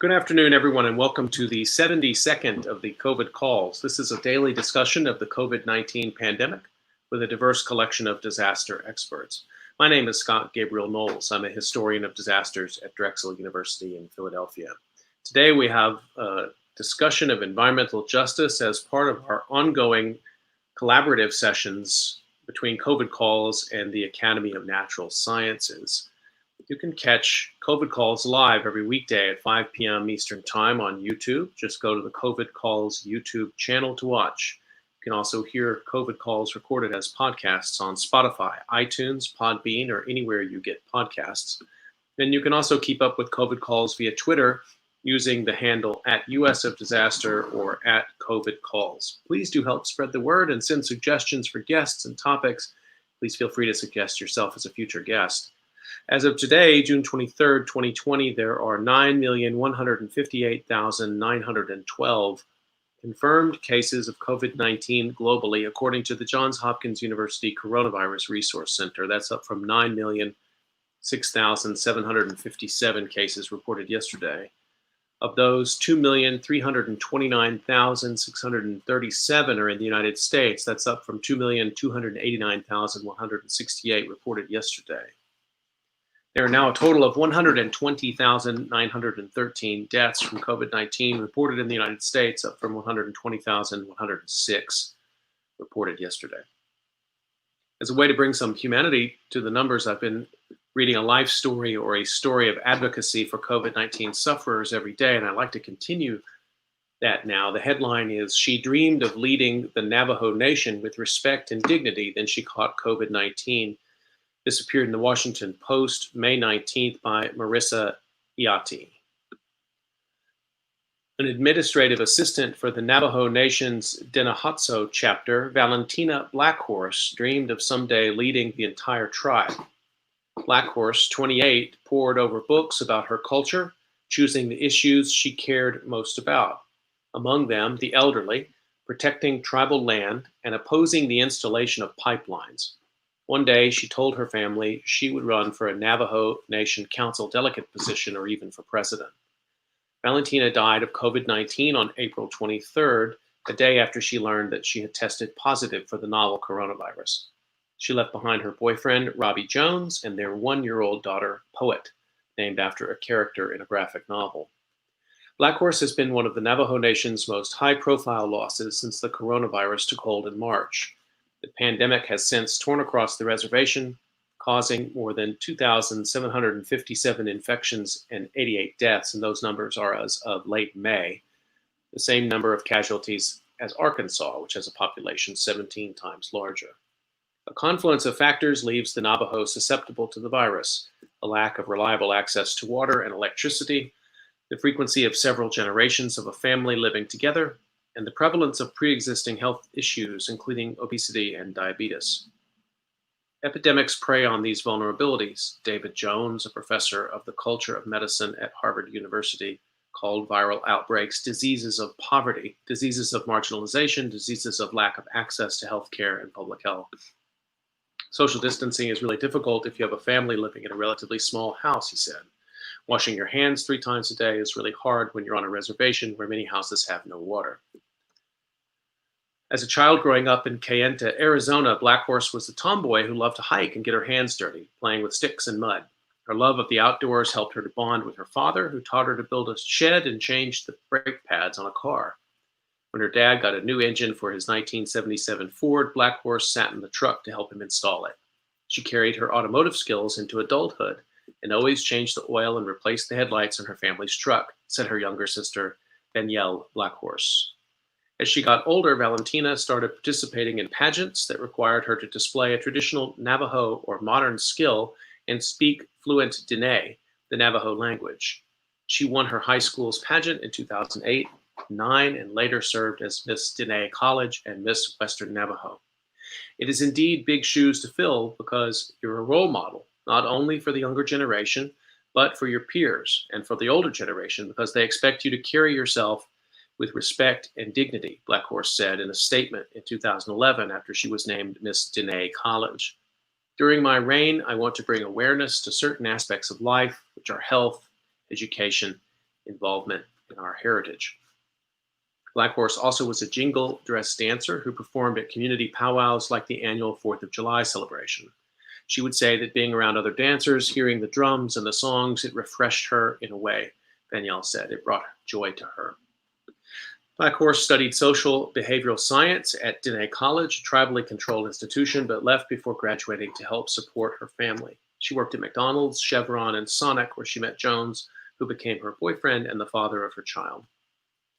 Good afternoon, everyone, and welcome to the 72nd of the COVID calls. This is a daily discussion of the COVID-19 pandemic with a diverse collection of disaster experts. My name is Scott Gabriel Knowles. I'm a historian of disasters at Drexel University in Philadelphia. Today we have a discussion of environmental justice as part of our ongoing collaborative sessions between COVID calls and the Academy of Natural Sciences. You can catch COVID Calls live every weekday at 5 p.m. Eastern Time on YouTube. Just go to the COVID Calls YouTube channel to watch. You can also hear COVID Calls recorded as podcasts on Spotify, iTunes, Podbean, or anywhere you get podcasts. Then you can also keep up with COVID Calls via Twitter using the handle @USofDisaster or @COVID Calls. Please do help spread the word and send suggestions for guests and topics. Please feel free to suggest yourself as a future guest. As of today, June 23rd, 2020, there are 9,158,912 confirmed cases of COVID-19 globally, according to the Johns Hopkins University Coronavirus Resource Center. That's up from 9,006,757 cases reported yesterday. Of those, 2,329,637 are in the United States. That's up from 2,289,168 reported yesterday. There are now a total of 120,913 deaths from COVID-19 reported in the United States, up from 120,106 reported yesterday. As a way to bring some humanity to the numbers, I've been reading a life story or a story of advocacy for COVID-19 sufferers every day, and I'd like to continue that now. The headline is, "She dreamed of leading the Navajo Nation with respect and dignity, then she caught COVID-19." This appeared in the Washington Post, May 19th, by Marissa Iati. An administrative assistant for the Navajo Nation's Denahatso chapter, Valentina Blackhorse, dreamed of someday leading the entire tribe. Blackhorse, 28, pored over books about her culture, choosing the issues she cared most about. Among them, the elderly, protecting tribal land, and opposing the installation of pipelines. One day, she told her family she would run for a Navajo Nation Council delegate position or even for president. Valentina died of COVID-19 on April 23rd, a day after she learned that she had tested positive for the novel coronavirus. She left behind her boyfriend, Robbie Jones, and their one-year-old daughter, Poet, named after a character in a graphic novel. Blackhorse has been one of the Navajo Nation's most high-profile losses since the coronavirus took hold in March. The pandemic has since torn across the reservation, causing more than 2,757 infections and 88 deaths, and those numbers are as of late May, the same number of casualties as Arkansas, which has a population 17 times larger. A confluence of factors leaves the Navajo susceptible to the virus: a lack of reliable access to water and electricity, the frequency of several generations of a family living together, and the prevalence of pre-existing health issues, including obesity and diabetes. Epidemics prey on these vulnerabilities. David Jones, a professor of the culture of medicine at Harvard University, called viral outbreaks diseases of poverty, diseases of marginalization, diseases of lack of access to health care and public health. Social distancing is really difficult if you have a family living in a relatively small house, he said. Washing your hands 3 times a day is really hard when you're on a reservation where many houses have no water. As a child growing up in Kayenta, Arizona, Blackhorse was a tomboy who loved to hike and get her hands dirty, playing with sticks and mud. Her love of the outdoors helped her to bond with her father, who taught her to build a shed and change the brake pads on a car. When her dad got a new engine for his 1977 Ford, Blackhorse sat in the truck to help him install it. She carried her automotive skills into adulthood and always changed the oil and replaced the headlights in her family's truck, said her younger sister, Danielle Blackhorse. As she got older, Valentina started participating in pageants that required her to display a traditional Navajo or modern skill and speak fluent Diné, the Navajo language. She won her high school's pageant in 2008-9 and later served as Miss Diné College and Miss Western Navajo. It is indeed big shoes to fill because you're a role model, not only for the younger generation, but for your peers and for the older generation because they expect you to carry yourself with respect and dignity, Blackhorse said in a statement in 2011 after she was named Miss Diné College. During my reign, I want to bring awareness to certain aspects of life, which are health, education, involvement in our heritage. Black Horse also was a jingle dress dancer who performed at community powwows like the annual 4th of July celebration. She would say that being around other dancers, hearing the drums and the songs, it refreshed her in a way. Danielle said it brought joy to her. Black Horse studied social behavioral science at Diné College, a tribally controlled institution, but left before graduating to help support her family. She worked at McDonald's, Chevron, and Sonic, where she met Jones, who became her boyfriend and the father of her child.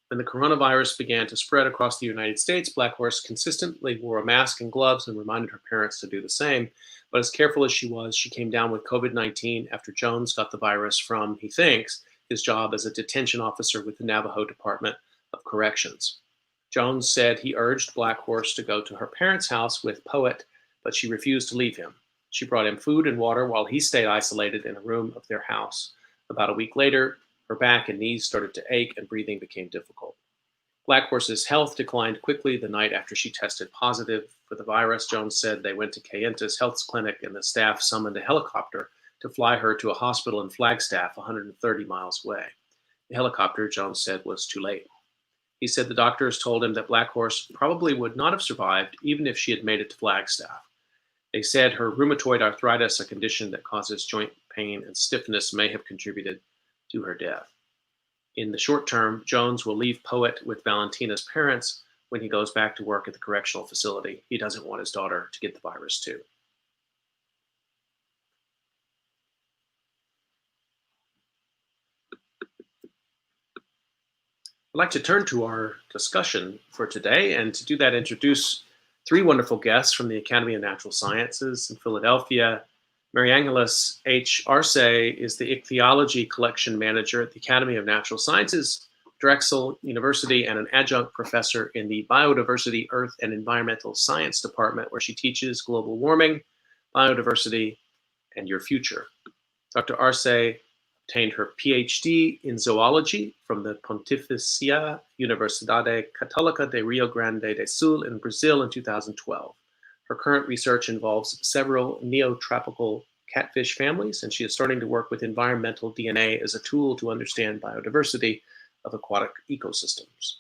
When the coronavirus began to spread across the United States, Black Horse consistently wore a mask and gloves and reminded her parents to do the same. But as careful as she was, she came down with COVID-19 after Jones got the virus from, he thinks, his job as a detention officer with the Navajo Department of Corrections. Jones said he urged Black Horse to go to her parents' house with Poet, but she refused to leave him. She brought him food and water while he stayed isolated in a room of their house. About a week later, her back and knees started to ache and breathing became difficult. Black Horse's health declined quickly the night after she tested positive for the virus. Jones said they went to Kayenta's health clinic and the staff summoned a helicopter to fly her to a hospital in Flagstaff, 130 miles away. The helicopter, Jones said, was too late. He said the doctors told him that Black Horse probably would not have survived even if she had made it to Flagstaff. They said her rheumatoid arthritis, a condition that causes joint pain and stiffness, may have contributed to her death. In the short term, Jones will leave Poet with Valentina's parents when he goes back to work at the correctional facility. He doesn't want his daughter to get the virus too. I'd like to turn to our discussion for today, and to do that, introduce three wonderful guests from the Academy of Natural Sciences in Philadelphia. Mariangelis H. Arce is the Ichthyology Collection Manager at the Academy of Natural Sciences, Drexel University, and an adjunct professor in the Biodiversity, Earth, and Environmental Science Department, where she teaches global warming, biodiversity, and your future. Dr. Arce obtained her PhD in zoology from the Pontificia Universidade Católica de Rio Grande do Sul in Brazil in 2012. Her current research involves several neotropical catfish families, and she is starting to work with environmental DNA as a tool to understand biodiversity of aquatic ecosystems.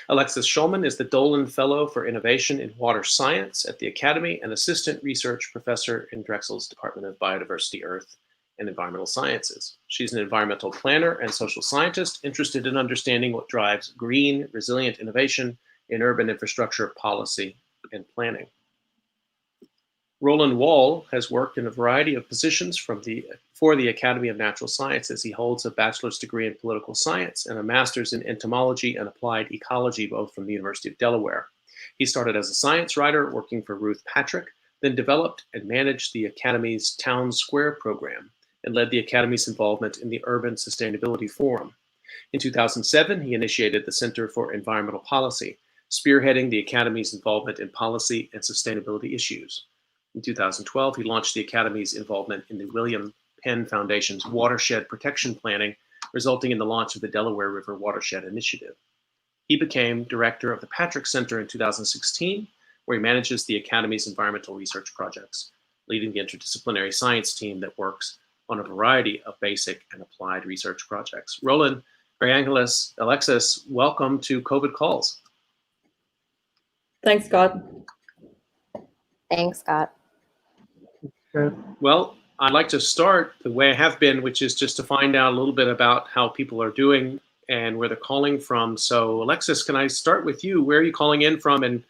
Alexis Shulman is the Dolan Fellow for Innovation in Water Science at the Academy and Assistant Research Professor in Drexel's Department of Biodiversity, Earth, and Environmental Sciences. She's an environmental planner and social scientist interested in understanding what drives green, resilient innovation in urban infrastructure policy and planning. Roland Wall has worked in a variety of positions for the Academy of Natural Sciences. He holds a bachelor's degree in political science and a master's in entomology and applied ecology, both from the University of Delaware. He started as a science writer working for Ruth Patrick, then developed and managed the Academy's Town Square program and led the Academy's involvement in the Urban Sustainability Forum. In 2007, he initiated the Center for Environmental Policy, spearheading the Academy's involvement in policy and sustainability issues. In 2012, he launched the Academy's involvement in the William Penn Foundation's Watershed Protection Planning, resulting in the launch of the Delaware River Watershed Initiative. He became director of the Patrick Center in 2016, where he manages the Academy's environmental research projects, leading the interdisciplinary science team that works on a variety of basic and applied research projects. Roland, Mariangelis, Alexis, welcome to COVID Calls. Thanks, Scott. Thanks, Scott. Well, I'd like to start the way I have been, which is just to find out a little bit about how people are doing and where they're calling from. So, Alexis, can I start with you? Where are you calling in from, and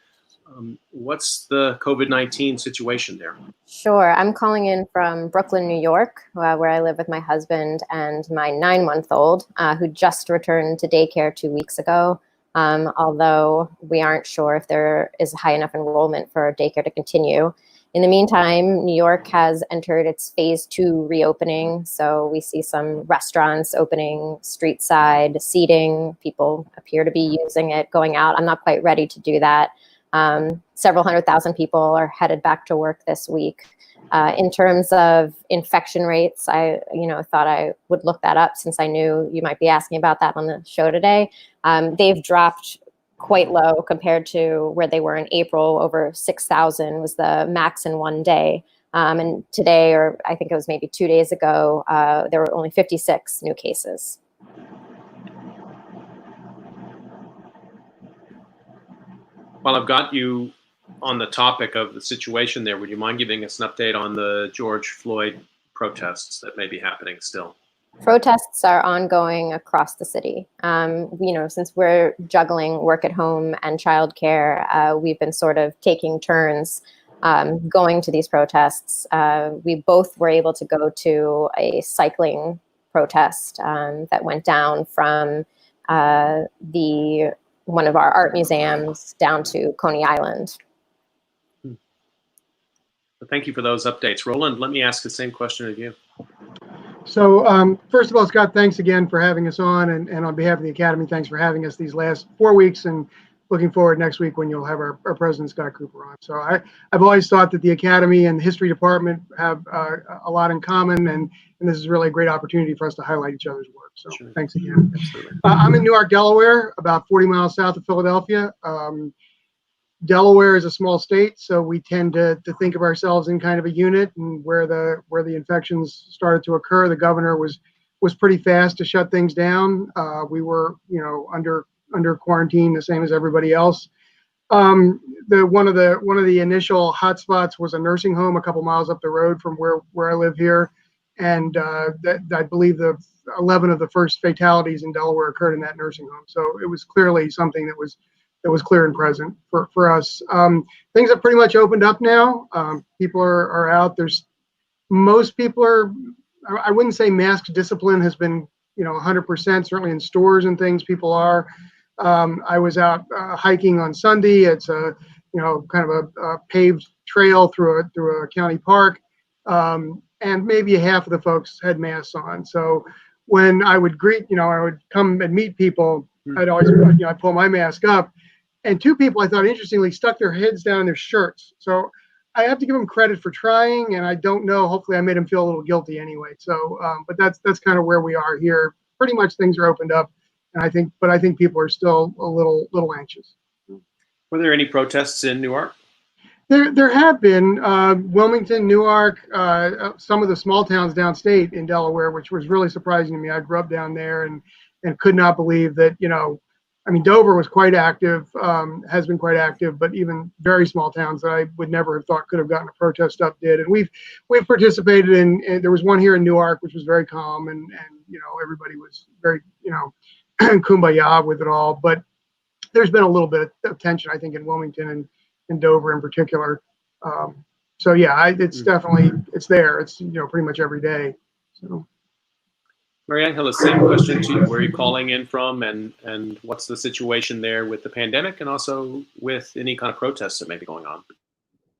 what's the COVID-19 situation there? Sure. I'm calling in from Brooklyn, New York, where I live with my husband and my 9-month-old, who just returned to daycare 2 weeks ago. Although we aren't sure if there is high enough enrollment for daycare to continue. In the meantime, New York has entered its phase 2 reopening. So we see some restaurants opening street side seating. People appear to be using it, going out. I'm not quite ready to do that. Several 100,000 people are headed back to work this week. In terms of infection rates, I thought I would look that up since I knew you might be asking about that on the show today. They've dropped quite low compared to where they were in April. Over 6,000 was the max in one day. And today, or I think it was maybe 2 days ago, there were only 56 new cases. While I've got you on the topic of the situation there, would you mind giving us an update on the George Floyd protests that may be happening still? Protests are ongoing across the city. Since we're juggling work at home and childcare, we've been sort of taking turns going to these protests. We both were able to go to a cycling protest that went down from one of our art museums down to Coney Island. Thank you for those updates. Roland, let me ask the same question of you. So first of all, Scott, thanks again for having us on, and on behalf of the Academy, thanks for having us these last 4 weeks, and looking forward next week when you'll have our president, Scott Cooper, on. So I've always thought that the Academy and the History Department have a lot in common, and this is really a great opportunity for us to highlight each other's work. So sure. Thanks again. I'm in Newark, Delaware, about 40 miles south of Philadelphia. Delaware is a small state, so we tend to think of ourselves in kind of a unit, and where the infections started to occur, the governor was pretty fast to shut things down. We were, under quarantine, the same as everybody else. One of the initial hotspots was a nursing home a couple miles up the road from where I live here, and I believe 11 of the first fatalities in Delaware occurred in that nursing home. So it was clearly something that was clear and present for us. Things have pretty much opened up now. People are out. Most people are, I wouldn't say mask discipline has been 100%, certainly in stores and things people are. I was out hiking on Sunday. It's a kind of a paved trail through a county park, and maybe half of the folks had masks on. So when I would I would come and meet people, I'd always I'd pull my mask up, and two people I thought interestingly stuck their heads down in their shirts. So I have to give them credit for trying, and I don't know. Hopefully, I made them feel a little guilty anyway. So, but that's kind of where we are here. Pretty much things are opened up. And I think people are still a little anxious. Were there any protests in Newark? There have been Wilmington, Newark, some of the small towns downstate in Delaware, which was really surprising to me. I grew up down there and could not believe that Dover was quite active, has been quite active, but even very small towns that I would never have thought could have gotten a protest up did. And we've participated in. There was one here in Newark, which was very calm, and everybody was very kumbaya with it all. But there's been a little bit of tension, I think, in Wilmington and Dover in particular. So yeah, it's definitely, it's there. It's pretty much every day. So. Mariangela, same question to you. Where are you calling in from, and what's the situation there with the pandemic, and also with any kind of protests that may be going on?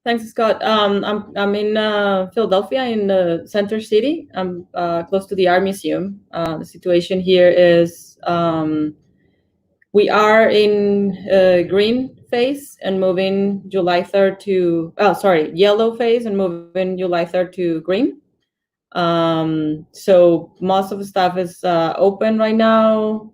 Thanks, Scott. I'm in Philadelphia, in the center city. I'm close to the Art Museum. The situation here is we are in green phase and moving July 3rd to yellow phase and moving July 3rd to green. So most of the stuff is open right now.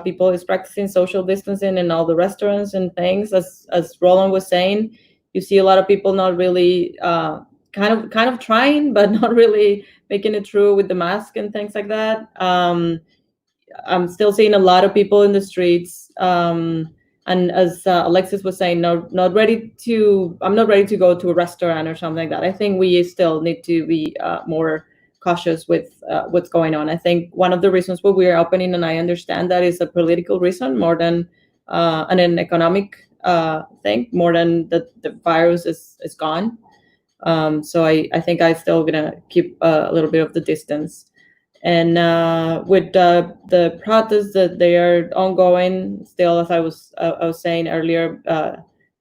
People is practicing social distancing in all the restaurants and things. As Roland was saying, you see a lot of people not really kind of trying, but not really making it through with the mask and things like that. I'm still seeing a lot of people in the streets. And as Alexis was saying, I'm not ready to go to a restaurant or something like that. I think we still need to be more cautious with what's going on. I think one of the reasons why we are opening, and I understand that, is a political reason more than an economic thing, more than the virus is gone. So I think I'm still gonna keep a little bit of the distance. And with the protests that they are ongoing still, as I was saying earlier,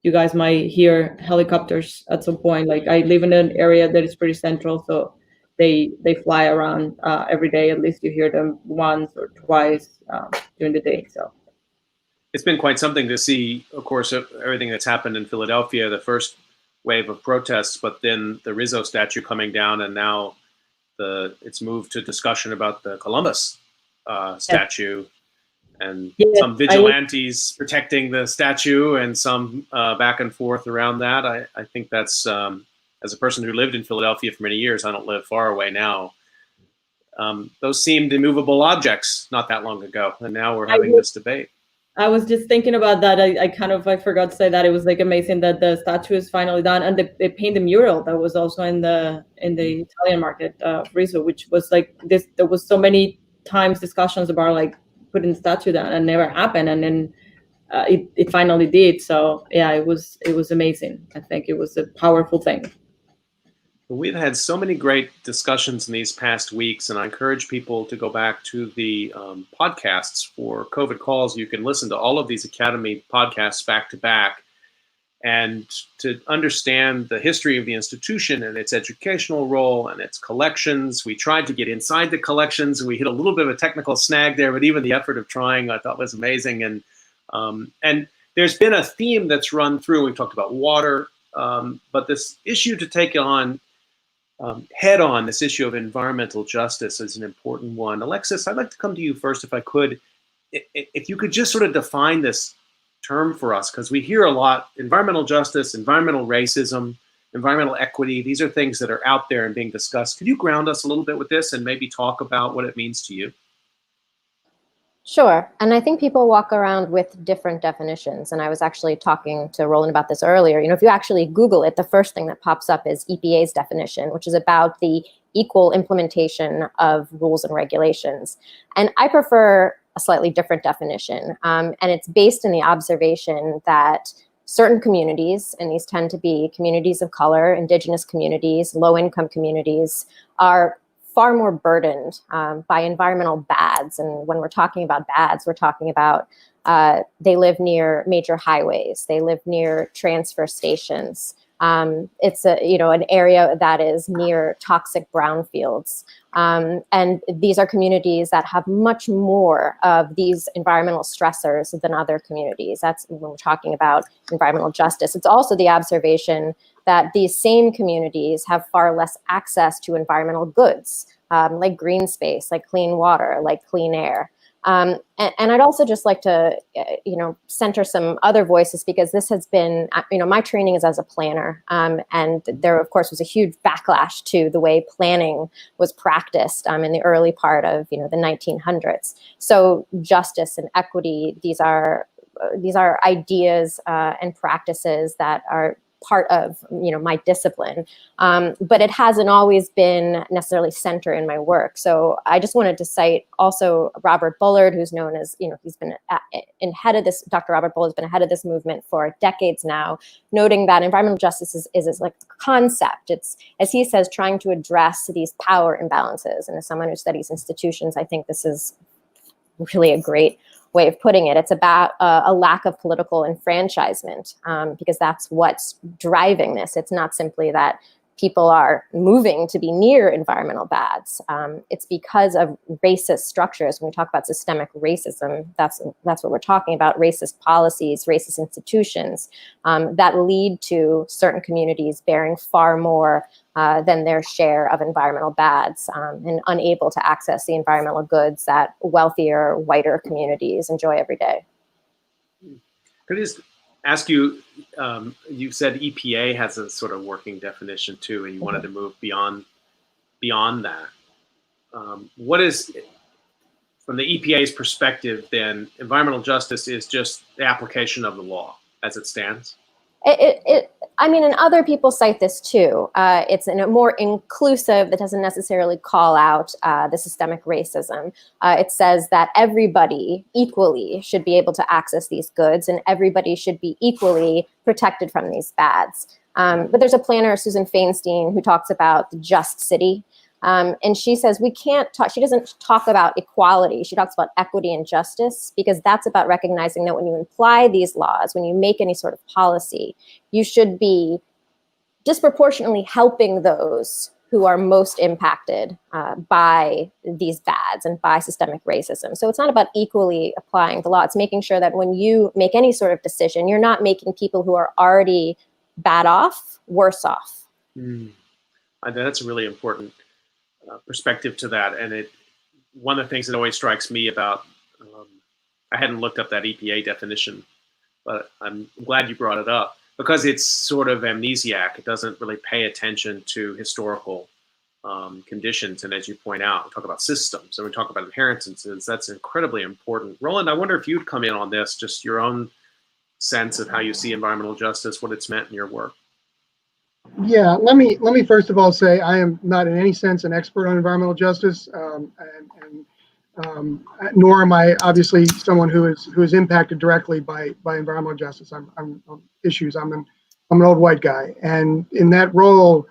you guys might hear helicopters at some point. Like, I live in an area that is pretty central, so they fly around every day. At least you hear them once or twice during the day. So it's been quite something to see, of course, everything that's happened in Philadelphia, the first wave of protests, but then the Rizzo statue coming down, and now it's moved to discussion about the Columbus statue, and some vigilantes protecting the statue, and some back and forth around that. I think that's, as a person who lived in Philadelphia for many years, I don't live far away now. Those seemed immovable objects not that long ago, and now we're having this debate. I was just thinking about that. I forgot to say that it was like amazing that the statue is finally done, and they paint the mural that was also in the Italian market, Rizzo, which was like this. There was so many times discussions about like putting the statue down, and never happened, and then it finally did. So yeah, it was amazing. I think it was a powerful thing. We've had so many great discussions in these past weeks, and I encourage people to go back to the podcasts for COVID calls. You can listen to all of these Academy podcasts back to back, and to understand the history of the institution and its educational role and its collections. We tried to get inside the collections, and we hit a little bit of a technical snag there, but even the effort of trying I thought was amazing. And there's been a theme that's run through. We've talked about water, but this issue to take on head on, this issue of environmental justice, is an important one. Alexis, I'd like to come to you first, if I could. If you could just sort of define this term for us, because we hear a lot: environmental justice, environmental racism, environmental equity. These are things that are out there and being discussed. Could you ground us a little bit with this and maybe talk about what it means to you? Sure. And I think people walk around with different definitions. And I was actually talking to Roland about this earlier. You know, if you actually Google it, the first thing that pops up is EPA's definition, which is about the equal implementation of rules and regulations. And I prefer a slightly different definition. And it's based in the observation that certain communities, and these tend to be communities of color, indigenous communities, low-income communities, are far more burdened by environmental bads. And when we're talking about bads, we're talking about they live near major highways, they live near transfer stations. It's an area that is near toxic brownfields. And these are communities that have much more of these environmental stressors than other communities. That's when we're talking about environmental justice. It's also the observation that these same communities have far less access to environmental goods, like green space, like clean water, like clean air. And I'd also just like to, center some other voices, because this has been, my training is as a planner. And there, of course, was a huge backlash to the way planning was practiced in the early part of, the 1900s. So justice and equity, these are ideas and practices that are part of my discipline, but it hasn't always been necessarily center in my work. So I just wanted to cite also Robert Bullard, who's known as he's been head of this. Dr. Robert Bullard has been ahead of this movement for decades now, noting that environmental justice is like a concept. It's, as he says, trying to address these power imbalances. And as someone who studies institutions, I think this is really a great way of putting it. It's about a lack of political enfranchisement, because that's what's driving this. It's not simply that people are moving to be near environmental bads. It's because of racist structures. When we talk about systemic racism, that's what we're talking about: racist policies, racist institutions that lead to certain communities bearing far more than their share of environmental bads, and unable to access the environmental goods that wealthier, whiter communities enjoy every day. Could I just ask you, you said EPA has a sort of working definition too, and you wanted to move beyond that. What is, from the EPA's perspective, then, environmental justice is just the application of the law as it stands? And other people cite this too. It's in a more inclusive, that doesn't necessarily call out the systemic racism. It says that everybody equally should be able to access these goods, and everybody should be equally protected from these bads. But there's a planner, Susan Feinstein, who talks about the just city. And she says we can't talk, she doesn't talk about equality. She talks about equity and justice, because that's about recognizing that when you apply these laws, when you make any sort of policy, you should be disproportionately helping those who are most impacted by these bads and by systemic racism. So it's not about equally applying the law. It's making sure that when you make any sort of decision, you're not making people who are already bad off worse off. I think that's a really important perspective to that. And one of the things that always strikes me about, I hadn't looked up that EPA definition, but I'm glad you brought it up, because it's sort of amnesiac. It doesn't really pay attention to historical conditions. And as you point out, we talk about systems and we talk about inheritances. That's incredibly important. Roland, I wonder if you'd come in on this, just your own sense of how you see environmental justice, what it's meant in your work. Yeah, let me first of all say I am not in any sense an expert on environmental justice, nor am I obviously someone who is impacted directly by environmental justice. I'm issues. I'm an old white guy, and in that role,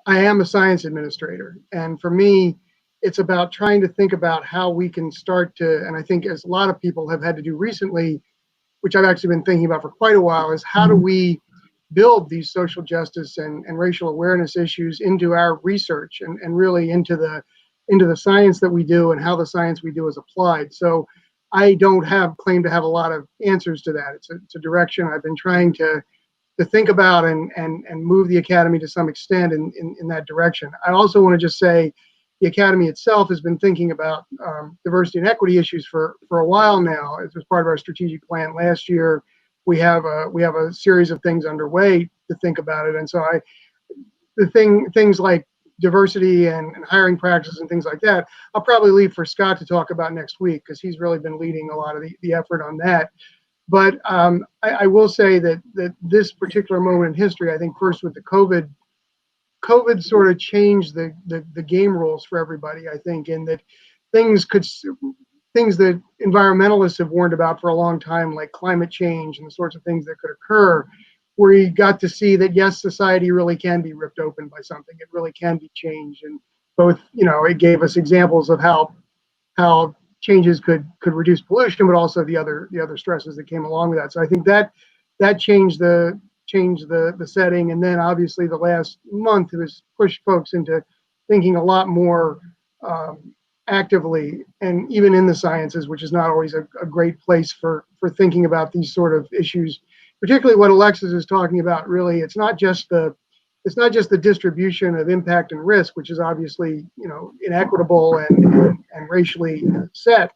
I am a science administrator. And for me, it's about trying to think about how we can start to, and I think as a lot of people have had to do recently, which I've actually been thinking about for quite a while, is how do we build these social justice and racial awareness issues into our research and really into the science that we do and how the science we do is applied. So I don't claim to have a lot of answers to that. It's a direction I've been trying to think about and move the Academy to some extent in that direction. I also want to just say the Academy itself has been thinking about diversity and equity issues for a while now. As part of our strategic plan last year, we have a series of things underway to think about it. And so things like diversity and hiring practices and things like that, I'll probably leave for Scott to talk about next week, because he's really been leading a lot of the effort on that. But I will say that this particular moment in history, I think first with the COVID sort of changed the game rules for everybody, I think, in that things that environmentalists have warned about for a long time, like climate change and the sorts of things that could occur, where you got to see that, yes, society really can be ripped open by something. It really can be changed. And both, it gave us examples of how changes could reduce pollution, but also the other stresses that came along with that. So I think that changed the setting. And then obviously the last month has pushed folks into thinking a lot more actively, and even in the sciences, which is not always a great place for thinking about these sort of issues, particularly what Alexis is talking about. Really, it's not just the distribution of impact and risk, which is obviously inequitable and racially set,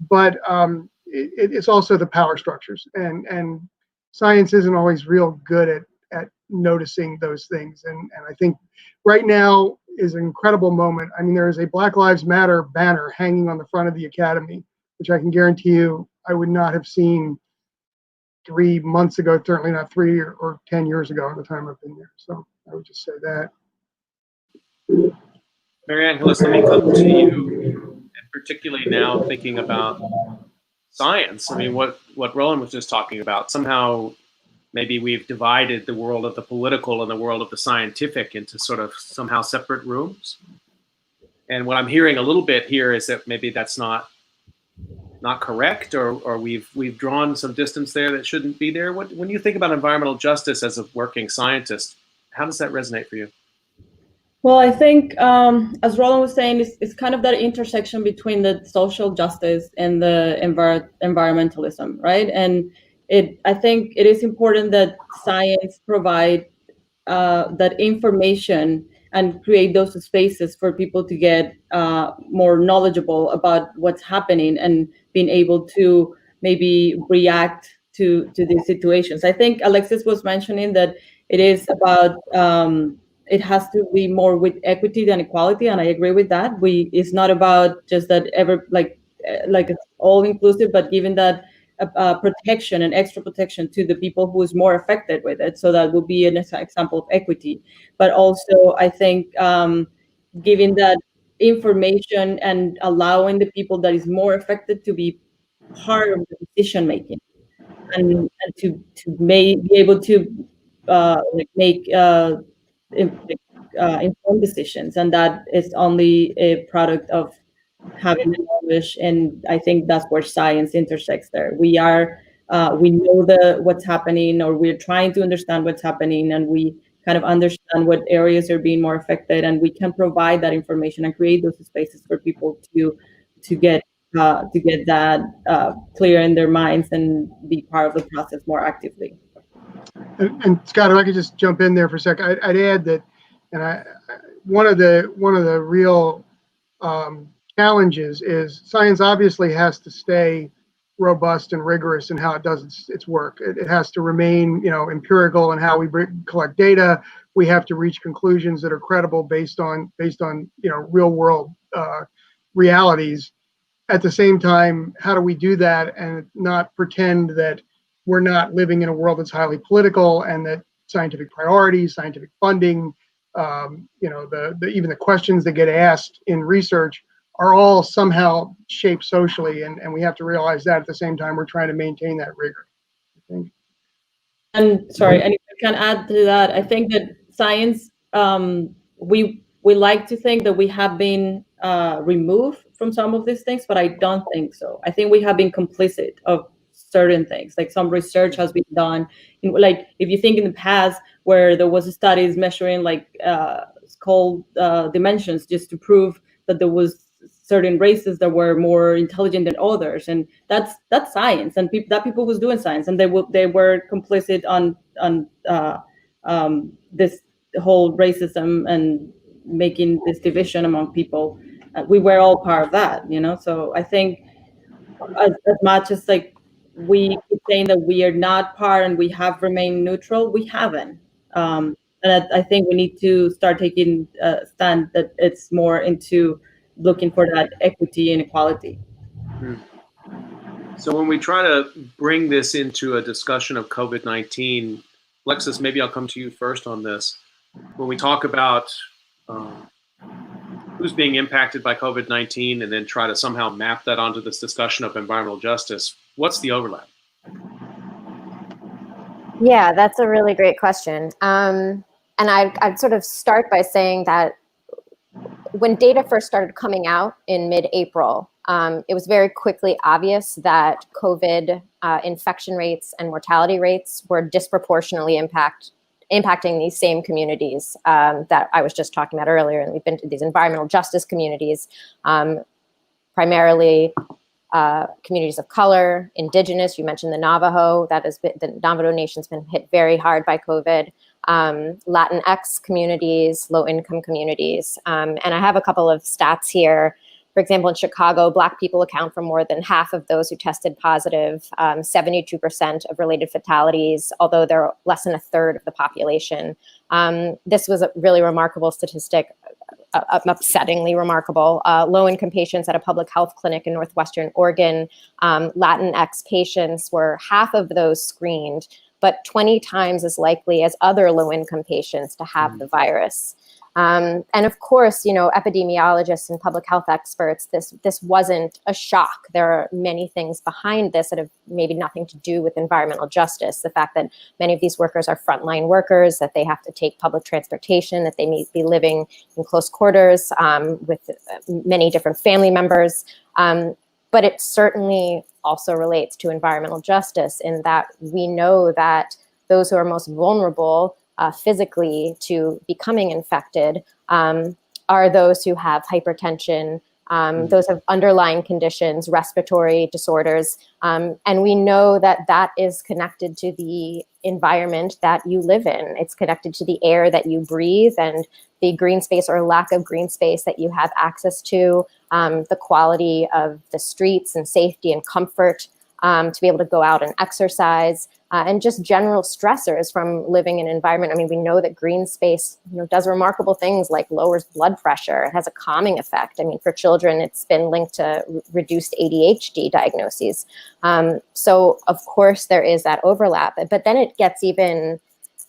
but it's also the power structures, and science isn't always real good at noticing those things. And I think right now is an incredible moment. I mean, there is a Black Lives Matter banner hanging on the front of the Academy, which I can guarantee you I would not have seen 3 months ago, certainly not 3 or 10 years ago at the time I've been there. So I would just say that. Mary Angeles, let me come to you, and particularly now thinking about science. I mean, what Roland was just talking about, somehow maybe we've divided the world of the political and the world of the scientific into sort of somehow separate rooms. And what I'm hearing a little bit here is that maybe that's not correct, or we've drawn some distance there that shouldn't be there. When you think about environmental justice as a working scientist, how does that resonate for you? Well, I think, as Roland was saying, it's kind of that intersection between the social justice and the environmentalism, right? And I think it is important that science provide that information and create those spaces for people to get more knowledgeable about what's happening and being able to maybe react to these situations. I think Alexis was mentioning that it is about it has to be more with equity than equality, and I agree with that. It's not about just that like it's all inclusive, but given that protection and extra protection to the people who is more affected with it. So that would be an example of equity. But also, I think giving that information and allowing the people that is more affected to be part of the decision making, and to be able to make informed decisions, and that is only a product of having the knowledge. And I think that's where science intersects there. We know what's happening, or we're trying to understand what's happening, and we kind of understand what areas are being more affected, and we can provide that information and create those spaces for people to get that clear in their minds and be part of the process more actively. And Scott, if I could just jump in there for a sec, I'd add that, and one of the real challenges is science obviously has to stay robust and rigorous in how it does its work. It has to remain, empirical in how we collect data. We have to reach conclusions that are credible based on real world realities. At the same time, how do we do that and not pretend that we're not living in a world that's highly political, and that scientific priorities, scientific funding, even the questions that get asked in research are all somehow shaped socially, and we have to realize that at the same time we're trying to maintain that rigor, I think. And sorry, and if I can add to that, I think that science, we like to think that we have been removed from some of these things, but I don't think so. I think we have been complicit of certain things. Like some research has been done, like if you think in the past where there was studies measuring like skull dimensions just to prove that there was certain races that were more intelligent than others, and that's science, and people was doing science, and they were complicit on this whole racism and making this division among people. We were all part of that, So I think as much as like we keep saying that we are not part and we have remained neutral, we haven't. And I think we need to start taking a stand that it's more into looking for that equity and equality. So when we try to bring this into a discussion of COVID-19, Alexis, maybe I'll come to you first on this. When we talk about who's being impacted by COVID-19 and then try to somehow map that onto this discussion of environmental justice, what's the overlap? Yeah, that's a really great question. And I'd sort of start by saying that when data first started coming out in mid-April, it was very quickly obvious that COVID infection rates and mortality rates were disproportionately impacting these same communities that I was just talking about earlier. And we've been to these environmental justice communities, primarily communities of color, indigenous. You mentioned the Navajo. The Navajo Nation's been hit very hard by COVID. Latinx communities, low-income communities. And I have a couple of stats here. For example, in Chicago, Black people account for more than half of those who tested positive, 72% of related fatalities, although they're less than a third of the population. This was a really remarkable statistic, upsettingly remarkable. Low-income patients at a public health clinic in Northwestern Oregon, Latinx patients were half of those screened, but 20 times as likely as other low-income patients to have the virus. And of course, epidemiologists and public health experts, this wasn't a shock. There are many things behind this that have maybe nothing to do with environmental justice. The fact that many of these workers are frontline workers, that they have to take public transportation, that they may be living in close quarters with many different family members. But it certainly also relates to environmental justice in that we know that those who are most vulnerable physically to becoming infected are those who have hypertension, those have underlying conditions, respiratory disorders. And we know that that is connected to the environment that you live in. It's connected to the air that you breathe and the green space or lack of green space that you have access to, the quality of the streets and safety and comfort to be able to go out and exercise, and just general stressors from living in an environment. I mean, we know that green space, does remarkable things like lowers blood pressure. It has a calming effect. I mean, for children, it's been linked to reduced ADHD diagnoses. So of course there is that overlap, but then it gets even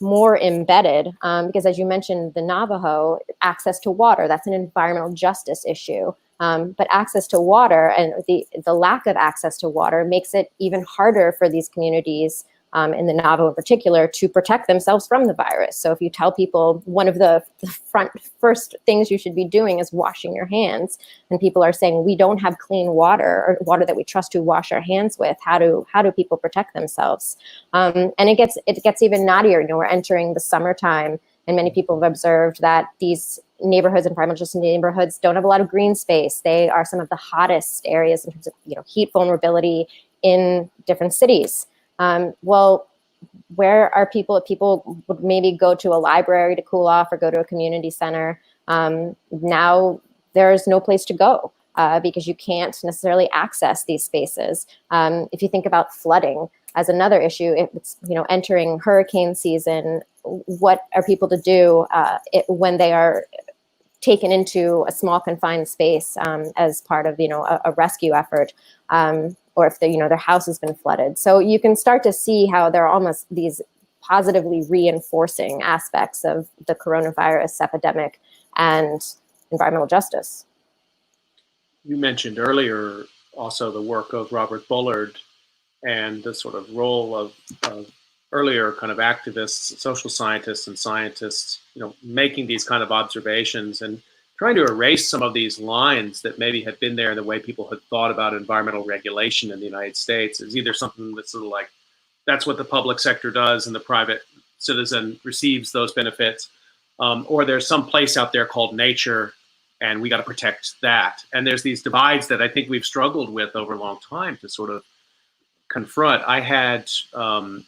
more embedded because, as you mentioned, the Navajo, access to water, that's an environmental justice issue. But access to water and the lack of access to water makes it even harder for these communities, in the Navajo in particular, to protect themselves from the virus. So if you tell people one of the first things you should be doing is washing your hands, and people are saying we don't have clean water or water that we trust to wash our hands with, how do people protect themselves? And it gets even knottier. We're entering the summertime, and many people have observed that these neighborhoods, environmental justice neighborhoods, don't have a lot of green space. They are some of the hottest areas in terms of heat vulnerability in different cities. Well, where are people? People would maybe go to a library to cool off or go to a community center. Now there's no place to go. because you can't necessarily access these spaces. If you think about flooding as another issue, if it's entering hurricane season, what are people to do when they are taken into a small confined space as part of a rescue effort, or if their house has been flooded? So you can start to see how there are almost these positively reinforcing aspects of the coronavirus epidemic and environmental justice. You mentioned earlier also the work of Robert Bullard and the sort of role of earlier kind of activists, social scientists and scientists, making these kind of observations and trying to erase some of these lines that maybe had been there in the way people had thought about environmental regulation in the United States. Is either something that's sort of like, that's what the public sector does and the private citizen receives those benefits, or there's some place out there called nature and we got to protect that. And there's these divides that I think we've struggled with over a long time to sort of confront. I had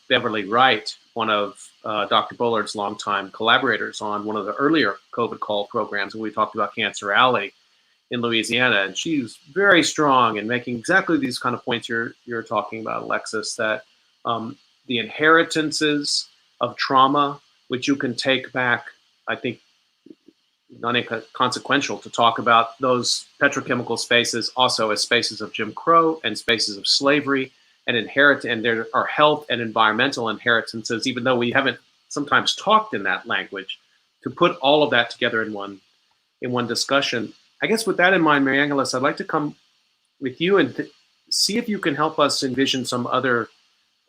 Beverly Wright, one of Dr. Bullard's longtime collaborators, on one of the earlier COVID call programs when we talked about Cancer Alley in Louisiana. And she was very strong in making exactly these kind of points you're talking about, Alexis, that the inheritances of trauma, which you can take back, I think, not inconsequential to talk about those petrochemical spaces also as spaces of Jim Crow and spaces of slavery, and there are health and environmental inheritances, even though we haven't sometimes talked in that language, to put all of that together in one discussion. I guess with that in mind, Mary Angeles, I'd like to come with you and see if you can help us envision some other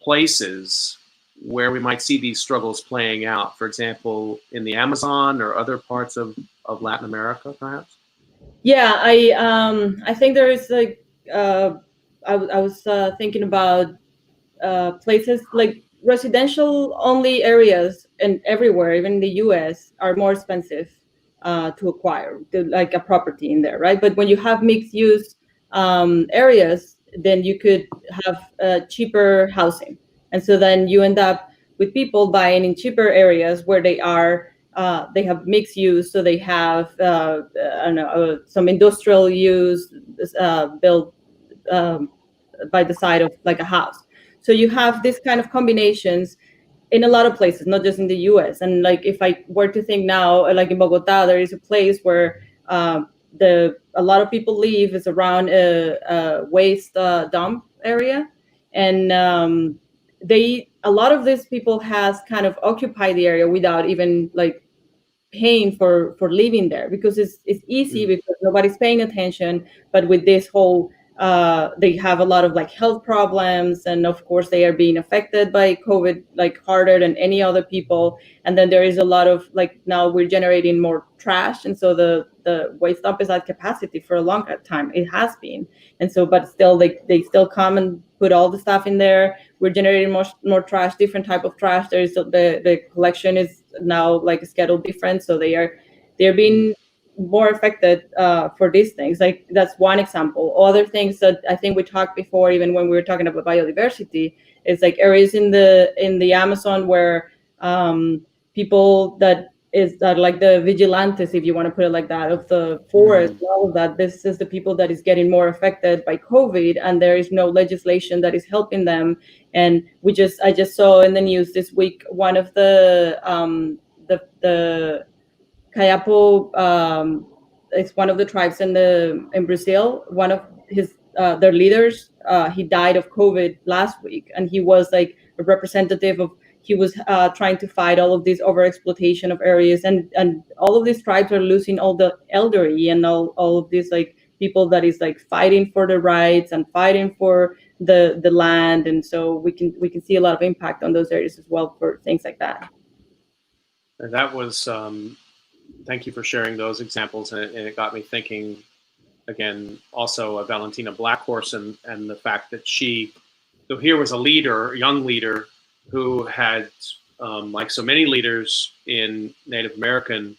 places where we might see these struggles playing out. For example, in the Amazon or other parts of Latin America, perhaps? Yeah, I think there is I was thinking about places like residential only areas, and everywhere, even in the US, are more expensive to acquire, like a property in there, right? But when you have mixed use areas, then you could have cheaper housing. And so then you end up with people buying in cheaper areas where they have mixed use. So they have, I don't know, some industrial use built by the side of like a house. So you have this kind of combinations in a lot of places, not just in the US. And like, if I were to think now, like in Bogota, there is a place where a lot of people live is around a waste dump area. And a lot of these people has kind of occupied the area without even like paying for living there, because it's easy because nobody's paying attention. But with this whole they have a lot of like health problems, and of course they are being affected by COVID like harder than any other people. And then there is a lot of like, now we're generating more trash, and so the waste dump is at capacity for a long time. It has been. And so, but still they still come and put all the stuff in there. We're generating more trash, different type of trash. There is the collection is now like scheduled different, so they're being more affected for these things. Like, that's one example. Other things that I think we talked before, even when we were talking about biodiversity, is like areas in the Amazon where people that like the vigilantes, if you want to put it like that, of the forest, all of that. This is the people that is getting more affected by COVID, and there is no legislation that is helping them. And I just saw in the news this week, one of the Kayapo, it's one of the tribes in Brazil. One of their leaders, he died of COVID last week, and he was like a representative of. He was trying to fight all of this overexploitation of areas, and all of these tribes are losing all the elderly and all of these like people that is like fighting for the rights and fighting for the land. And so we can see a lot of impact on those areas as well for things like that. And that was. Thank you for sharing those examples, and it got me thinking again. Also, Valentina Blackhorse and the fact that so here was a young leader, who had, like so many leaders in Native American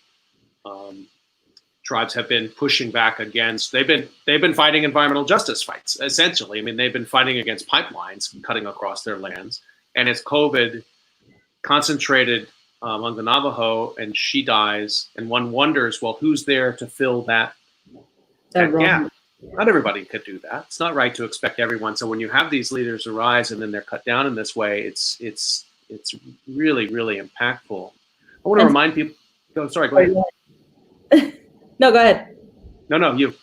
tribes, have been pushing back against. They've been fighting environmental justice fights, essentially. I mean, they've been fighting against pipelines cutting across their lands, and it's COVID concentrated among the Navajo, and she dies, and one wonders, well, who's there to fill that gap? Not everybody could do that. It's not right to expect everyone. So when you have these leaders arise and then they're cut down in this way, it's really, really impactful. I want to remind people. Oh, sorry, go ahead. No, go ahead. No, you.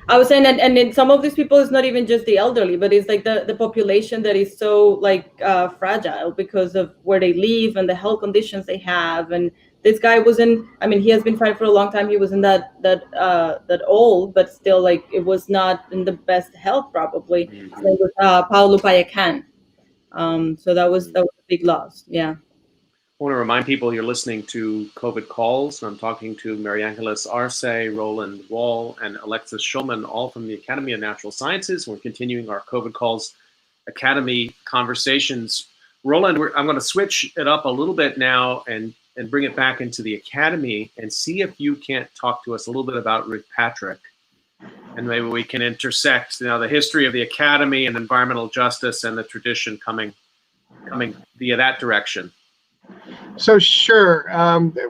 I was saying, and in some of these people, it's not even just the elderly, but it's like the population that is so like fragile because of where they live and the health conditions they have. And this guy wasn't, I mean, he has been fighting for a long time. He wasn't that old, but still, like, it was not in the best health probably. Mm-hmm. So it was Paulo Payacan. So that was a big loss. Yeah. I want to remind people you're listening to COVID Calls. I'm talking to Mary Angeles Arce, Roland Wall, and Alexis Schulman, all from the Academy of Natural Sciences. We're continuing our COVID Calls Academy conversations. Roland, I'm going to switch it up a little bit now and bring it back into the Academy and see if you can't talk to us a little bit about Ruth Patrick. And maybe we can intersect the history of the Academy and environmental justice and the tradition coming via that direction. So sure,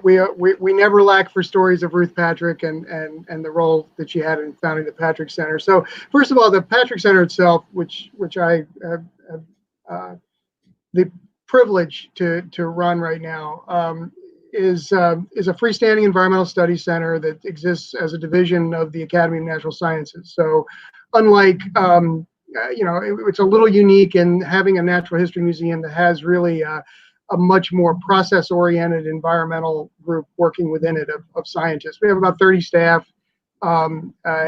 we never lack for stories of Ruth Patrick and the role that she had in founding the Patrick Center. So first of all, the Patrick Center itself, which I have the privilege to run right now, is a freestanding environmental studies center that exists as a division of the Academy of Natural Sciences. So unlike it's a little unique in having a natural history museum that has really a much more process-oriented environmental group working within it of scientists. We have about 30 staff,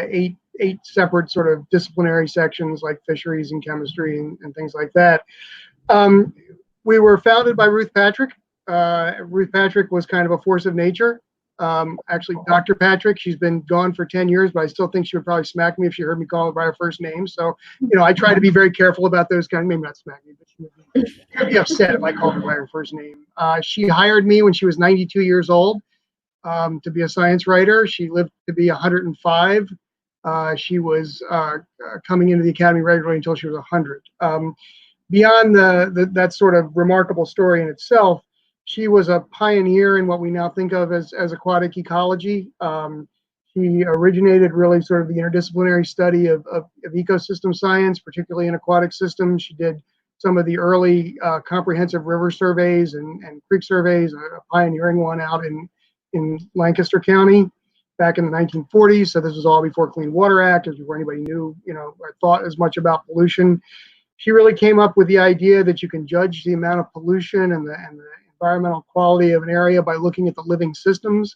eight separate sort of disciplinary sections like fisheries and chemistry and things like that. We were founded by Ruth Patrick. Ruth Patrick was kind of a force of nature. Actually, Dr. Patrick, she's been gone for 10 years, but I still think she would probably smack me if she heard me call her by her first name. So, I try to be very careful about those kind of, maybe not smack me, but she would be upset if I called her by her first name. She hired me when she was 92 years old to be a science writer. She lived to be 105. She was coming into the Academy regularly until she was 100. Beyond that sort of remarkable story in itself, she was a pioneer in what we now think of as aquatic ecology. She originated really sort of the interdisciplinary study of ecosystem science, particularly in aquatic systems. She did some of the early comprehensive river surveys and creek surveys, a pioneering one out in Lancaster County back in the 1940s. So this was all before Clean Water Act, as before anybody knew, or thought as much about pollution. She really came up with the idea that you can judge the amount of pollution and the environmental quality of an area by looking at the living systems,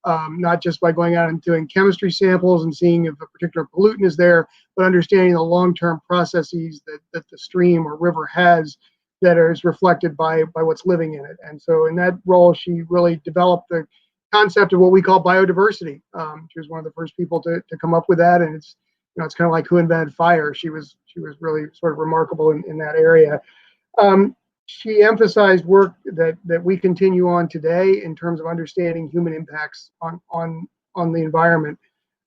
not just by going out and doing chemistry samples and seeing if a particular pollutant is there, but understanding the long-term processes that the stream or river has that is reflected by what's living in it. And so in that role, she really developed the concept of what we call biodiversity. She was one of the first people to come up with that, and it's kind of like who invented fire. She was really sort of remarkable in that area. She emphasized work that we continue on today in terms of understanding human impacts on the environment.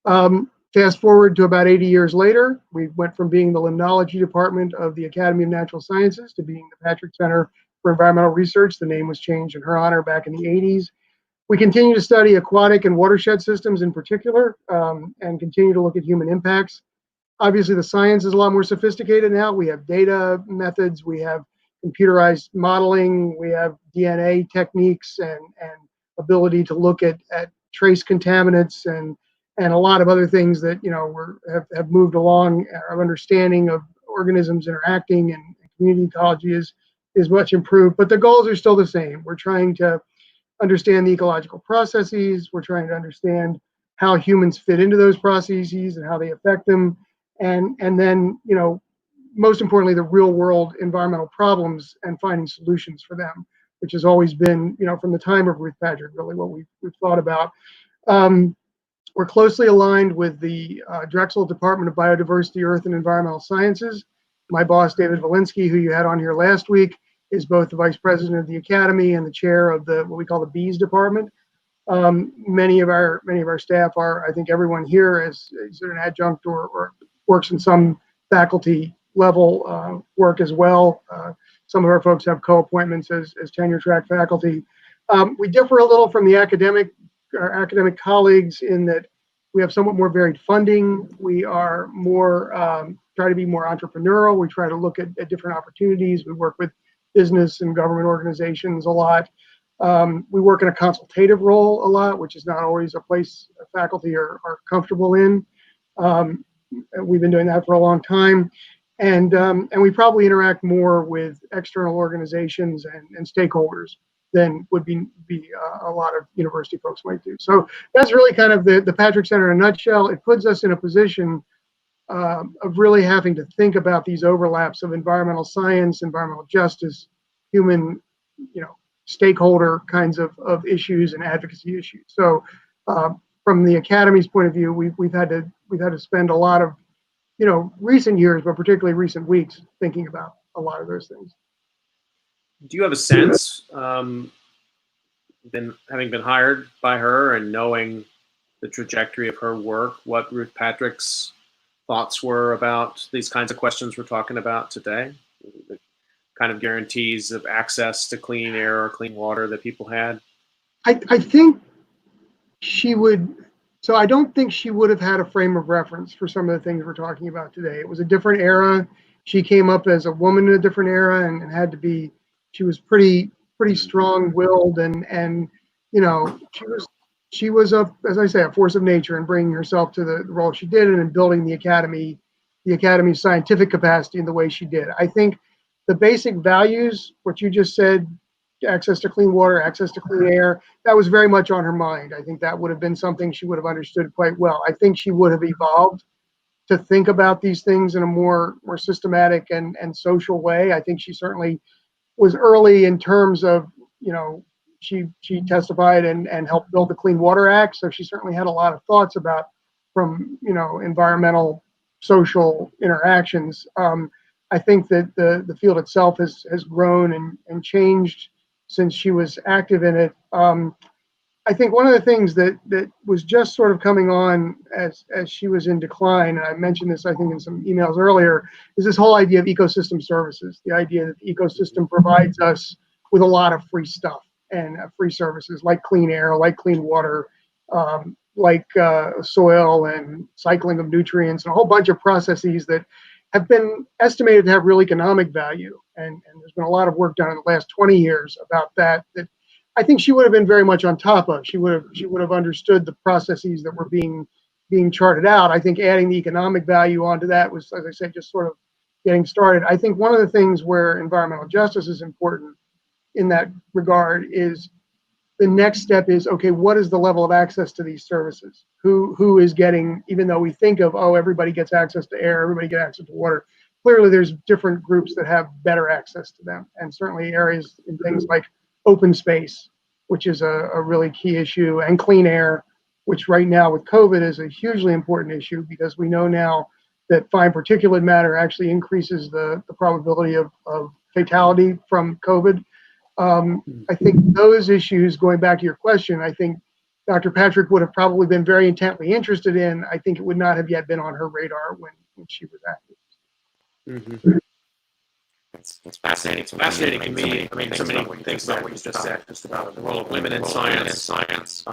Fast forward to about 80 years later, we went from being the limnology department of the Academy of Natural Sciences to being the Patrick Center for Environmental Research. The name was changed in her honor back in the 80s. We continue to study aquatic and watershed systems in particular, and continue to look at human impacts. Obviously, the science is a lot more sophisticated now. We have data methods, we have computerized modeling, we have DNA techniques and ability to look at trace contaminants and a lot of other things that have moved along. Our understanding of organisms interacting and community ecology is much improved, but the goals are still the same. We're trying to understand the ecological processes. We're trying to understand how humans fit into those processes and how they affect them, and then most importantly, the real world environmental problems and finding solutions for them, which has always been, from the time of Ruth Patrick, really what we've thought about. We're closely aligned with the Drexel Department of Biodiversity, Earth, and Environmental Sciences. My boss, David Valinsky, who you had on here last week, is both the vice president of the Academy and the chair of what we call the Bees Department. Many of our staff are, I think everyone here is an adjunct or works in some faculty level work as well. Some of our folks have co-appointments as tenure track faculty. We differ a little from our academic colleagues in that we have somewhat more varied funding. We are more, try to be more entrepreneurial. We try to look at different opportunities. We work with business and government organizations a lot. We work in a consultative role a lot, which is not always a place faculty are comfortable in. We've been doing that for a long time. And we probably interact more with external organizations and stakeholders than would be a lot of university folks might do. So that's really kind of the Patrick Center in a nutshell. It puts us in a position of really having to think about these overlaps of environmental science, environmental justice, human, stakeholder kinds of issues and advocacy issues. So from the Academy's point of view, we've had to spend a lot of recent years, but particularly recent weeks, thinking about a lot of those things. Do you have a sense, having been hired by her and knowing the trajectory of her work, what Ruth Patrick's thoughts were about these kinds of questions we're talking about today? The kind of guarantees of access to clean air or clean water that people had? I think she would. So I don't think she would have had a frame of reference for some of the things we're talking about today. It was a different era. She came up as a woman in a different era and had to be. She was pretty strong-willed and she was as I say, a force of nature in bringing herself to the role she did and in building the Academy's scientific capacity in the way she did. I think the basic values, what you just said, access to clean water, access to clean air, that was very much on her mind. I think that would have been something she would have understood quite well. I think she would have evolved to think about these things in a more systematic and social way. I think she certainly was early in terms of, she testified and helped build the Clean Water Act. So she certainly had a lot of thoughts about from, environmental, social interactions. I think that the field itself has grown and changed since she was active in it. I think one of the things that was just sort of coming on as she was in decline, and I mentioned this, I think, in some emails earlier, is this whole idea of ecosystem services, the idea that the ecosystem provides us with a lot of free stuff and free services like clean air, like clean water, like soil and cycling of nutrients, and a whole bunch of processes that have been estimated to have real economic value. And there's been a lot of work done in the last 20 years about that I think she would have been very much on top of. She would have understood the processes that were being charted out. I think adding the economic value onto that was, as I said, just sort of getting started. I think one of the things where environmental justice is important in that regard is the next step is, okay, what is the level of access to these services? Who is getting, even though we think of, everybody gets access to air, everybody gets access to water, clearly there's different groups that have better access to them. And certainly areas in things like open space, which is a really key issue, and clean air, which right now with COVID is a hugely important issue because we know now that fine particulate matter actually increases the probability of fatality from COVID. I think those issues, going back to your question, I think Dr. Patrick would have probably been very intently interested in. I think it would not have yet been on her radar when she was active. Mm-hmm. It's fascinating. It's fascinating to me. I mean, so many things about what you just said, just about the role of women in science,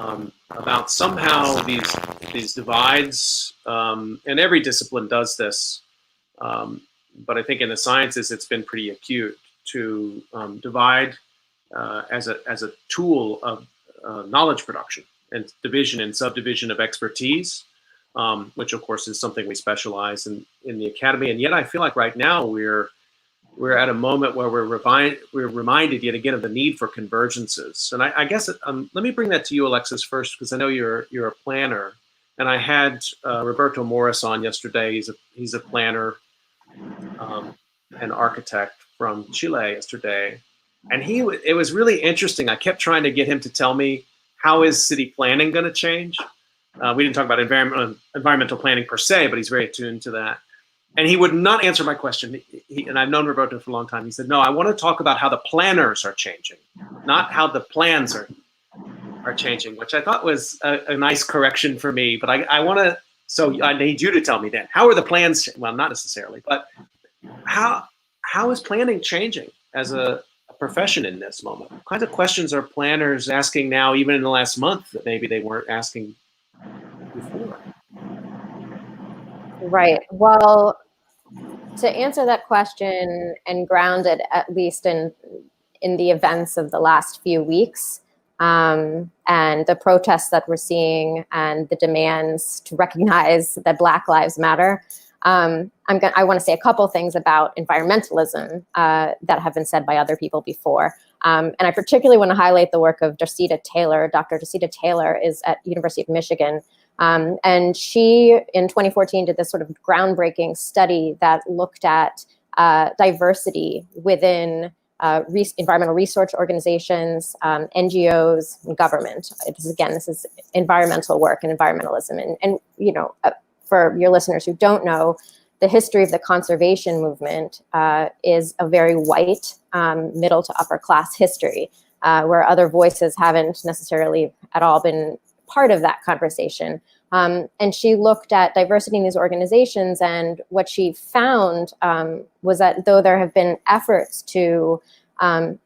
about somehow these divides, and every discipline does this, but I think in the sciences it's been pretty acute to divide as a tool of knowledge production and division and subdivision of expertise, which of course is something we specialize in the Academy. And yet I feel like right now we're at a moment where we're reminded yet again of the need for convergences. And I guess let me bring that to you, Alexis, first, because I know you're a planner. And I had Roberto Morris on yesterday. He's a planner and architect from Chile yesterday. And it was really interesting. I kept trying to get him to tell me, how is city planning going to change? We didn't talk about environmental planning per se, but he's very attuned to that. And he would not answer my question. And I've known Roberto for a long time. He said, no, I want to talk about how the planners are changing, not how the plans are changing, which I thought was a nice correction for me. But so I need you to tell me then, how are the plans? Well, not necessarily, but how is planning changing as a profession in this moment? What kinds of questions are planners asking now, even in the last month, that maybe they weren't asking before? Right. Well, to answer that question and ground it at least in the events of the last few weeks, and the protests that we're seeing and the demands to recognize that Black Lives Matter, I want to say a couple things about environmentalism that have been said by other people before. And I particularly want to highlight the work of Josita Taylor. Dr. Josita Taylor is at University of Michigan. And she, in 2014, did this sort of groundbreaking study that looked at diversity within environmental research organizations, NGOs, and government. This is environmental work and environmentalism. And you know, for your listeners who don't know, the history of the conservation movement is a very white, middle to upper class history, where other voices haven't necessarily at all been part of that conversation. And she looked at diversity in these organizations, and what she found was that though there have been efforts to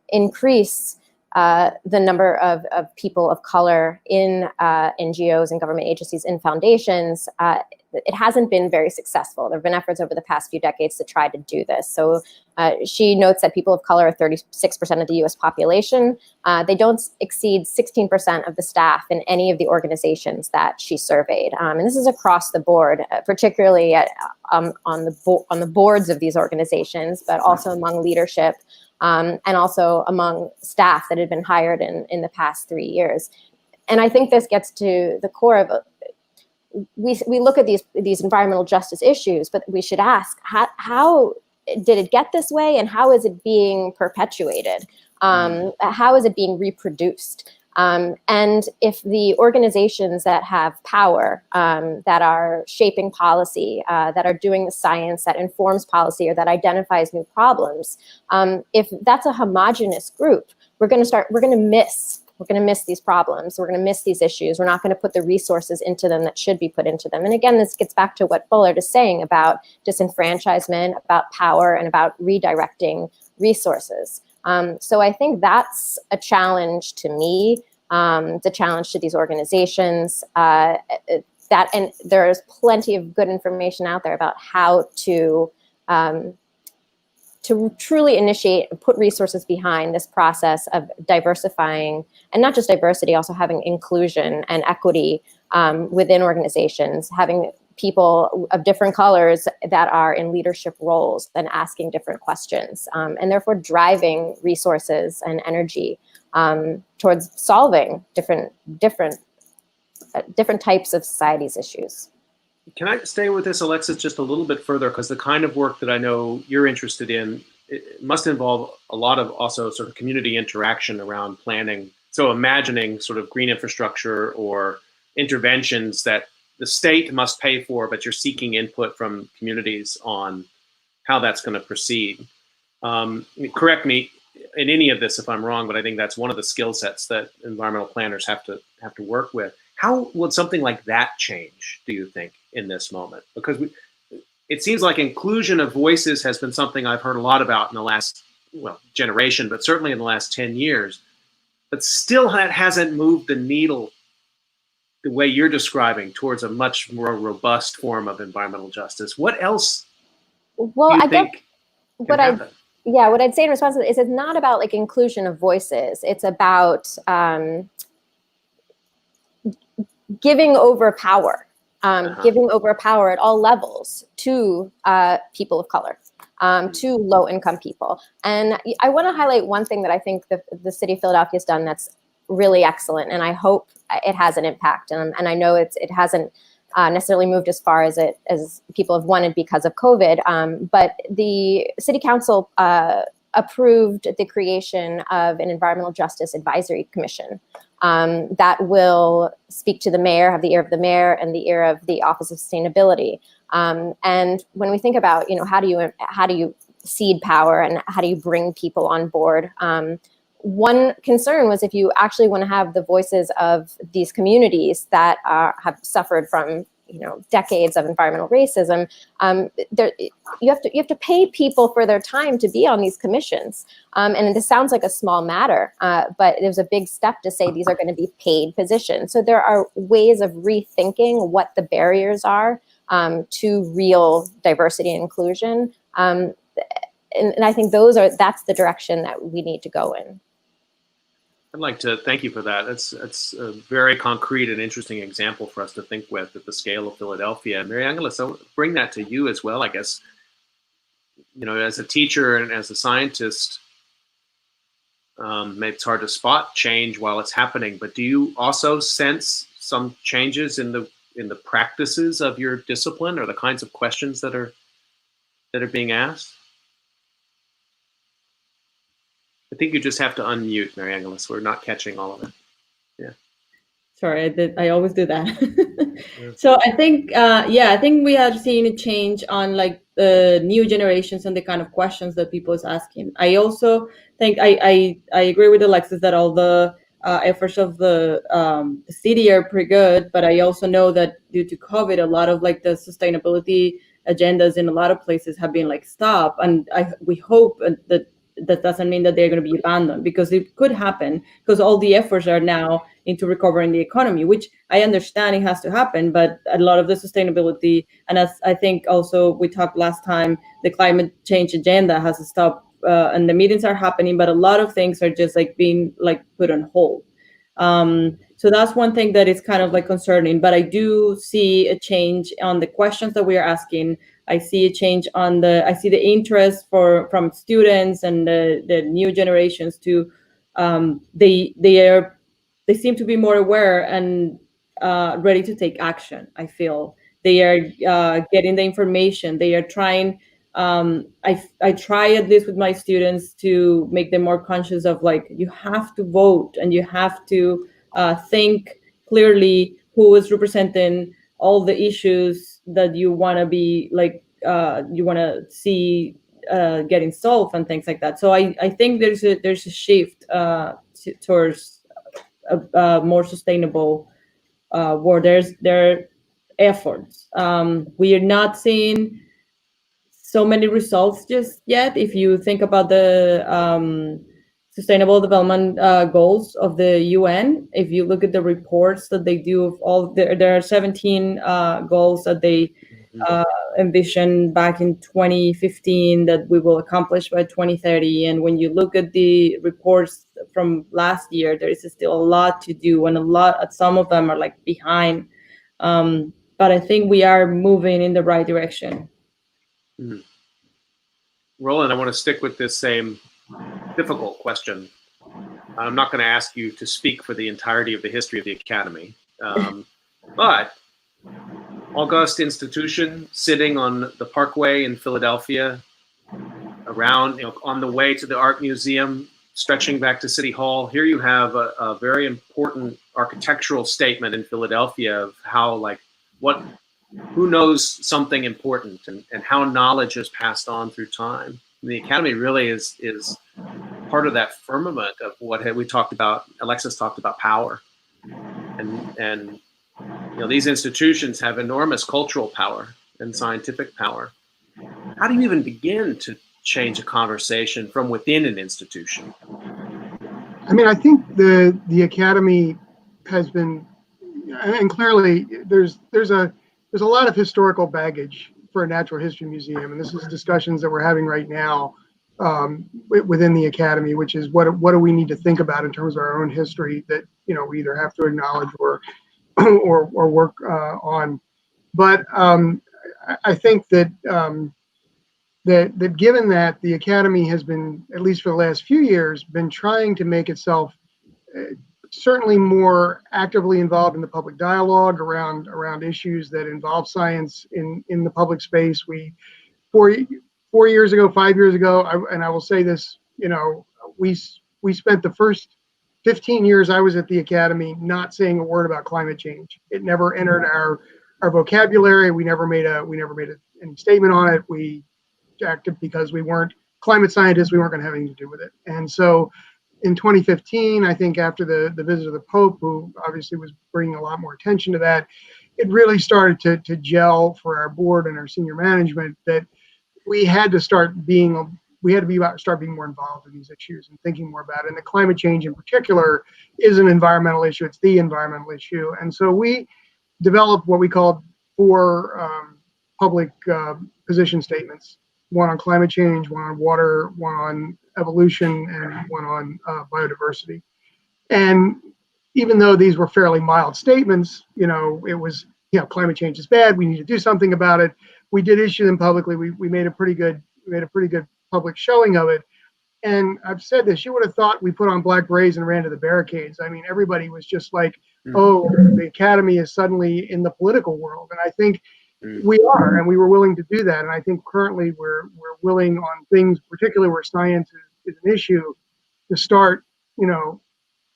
increase the number of people of color in NGOs and government agencies and foundations, it hasn't been very successful. There have been efforts over the past few decades to try to do this. So she notes that people of color are 36% of the US population. They don't exceed 16% of the staff in any of the organizations that she surveyed. And this is across the board, particularly on the boards of these organizations, but also among leadership, and also among staff that had been hired in the past 3 years. And I think this gets to the core of we look at these environmental justice issues, but we should ask, how did it get this way, and how is it being perpetuated? How is it being reproduced? And if the organizations that have power, that are shaping policy, that are doing the science that informs policy or that identifies new problems, if that's a homogenous group, we're going to miss these problems. We're going to miss these issues. We're not going to put the resources into them that should be put into them. And again, this gets back to what Bullard is saying about disenfranchisement, about power, and about redirecting resources. So I think that's a challenge to me, the challenge to these organizations, and there's plenty of good information out there about how to truly initiate and put resources behind this process of diversifying, and not just diversity, also having inclusion and equity within organizations, having people of different colors that are in leadership roles and asking different questions, and therefore driving resources and energy towards solving different types of society's issues. Can I stay with this, Alexis, just a little bit further? Because the kind of work that I know you're interested in, it must involve a lot of also sort of community interaction around planning. So imagining sort of green infrastructure or interventions that the state must pay for, but you're seeking input from communities on how that's going to proceed. Correct me in any of this if I'm wrong, but I think that's one of the skill sets that environmental planners have to work with. How would something like that change, do you think, in this moment? Because it seems like inclusion of voices has been something I've heard a lot about in the last generation, but certainly in the last 10 years. But still that hasn't moved the needle the way you're describing towards a much more robust form of environmental justice. What else do you think can happen? What I'd say in response to that is it's not about like inclusion of voices. It's about giving over power, giving over power at all levels to people of color, to low-income people. And I want to highlight one thing that I think the city of Philadelphia has done that's really excellent, and I hope it has an impact. And I know it hasn't necessarily moved as far as people have wanted because of COVID, but the city council approved the creation of an environmental justice advisory commission that will speak to the mayor, have the ear of the mayor and the ear of the Office of Sustainability. And when we think about, how do you cede power and how do you bring people on board? One concern was if you actually want to have the voices of these communities that have suffered from decades of environmental racism, you have to pay people for their time to be on these commissions. And this sounds like a small matter, but it was a big step to say these are going to be paid positions. So there are ways of rethinking what the barriers are to real diversity and inclusion. And I think that's the direction that we need to go in. I'd like to thank you for that. That's a very concrete and interesting example for us to think with at the scale of Philadelphia. Mariangelis, I'll bring that to you as well, I guess. You know, as a teacher and as a scientist, maybe it's hard to spot change while it's happening, but do you also sense some changes in the practices of your discipline or the kinds of questions that are being asked? I think you just have to unmute, Mariangelis. We're not catching all of it. Yeah. Sorry, I always do that. So I think, I think we have seen a change on like the new generations and the kind of questions that people is asking. I also think I agree with Alexis that all the efforts of the city are pretty good, but I also know that due to COVID, a lot of like the sustainability agendas in a lot of places have been like stopped, and we hope that doesn't mean that they're going to be abandoned, because it could happen, because all the efforts are now into recovering the economy, which I understand it has to happen, but a lot of the sustainability, and as I think also we talked last time, the climate change agenda has to stop, and the meetings are happening, but a lot of things are just like being like put on hold. So that's one thing that is kind of like concerning, but I do see a change on the questions that we are asking. I see a change on I see the interest from students and the new generations to, they seem to be more aware and ready to take action. I feel they are getting the information. They are trying. I try at least with my students to make them more conscious of like, you have to vote and you have to think clearly who is representing all the issues that you want to be like, you want to see getting solved and things like that. So I think there's a shift towards a more sustainable world. There are efforts. We are not seeing so many results just yet. If you think about the Sustainable Development Goals of the UN, if you look at the reports that they do of all, there are 17 goals that they envisioned back in 2015 that we will accomplish by 2030. And when you look at the reports from last year, there is still a lot to do, and some of them are like behind. But I think we are moving in the right direction. Mm-hmm. Roland, I want to stick with this same difficult question. I'm not going to ask you to speak for the entirety of the history of the Academy, but august institution sitting on the Parkway in Philadelphia, around, on the way to the Art Museum, stretching back to City Hall. Here you have a very important architectural statement in Philadelphia of how, like, who knows something important, and how knowledge is passed on through time. And the Academy really is part of that firmament of what we talked about. Alexis talked about power, and these institutions have enormous cultural power and scientific power. How do you even begin to change a conversation from within an institution? I mean, I think the Academy has been, and clearly there's a lot of historical baggage for a natural history museum, and this is discussions that we're having right now within the Academy, which is what do we need to think about in terms of our own history that we either have to acknowledge or work on. But I think that that given that the Academy has been, at least for the last few years, been trying to make itself certainly more actively involved in the public dialogue around issues that involve science in the public space. We 4 years ago, 5 years ago, and I will say this, we spent the first 15 years I was at the Academy not saying a word about climate change. It never entered our vocabulary. We never made any statement on it. We acted because we weren't climate scientists. We weren't going to have anything to do with it. And so in 2015, I think after the visit of the Pope, who obviously was bringing a lot more attention to that, it really started to gel for our board and our senior management that we had to start being more involved in these issues and thinking more about it. And the climate change in particular is an environmental issue. It's the environmental issue. And so we developed what we called four public position statements, one on climate change, one on water, one on evolution, and one on biodiversity. And even though these were fairly mild statements, it was, climate change is bad, we need to do something about it. We did issue them publicly. We made a pretty good public showing of it. And I've said this, you would have thought we put on black berets and ran to the barricades. I mean, everybody was just like, oh, the Academy is suddenly in the political world. And I think we are, and we were willing to do that. And I think currently we're willing on things, particularly where science is an issue, to start,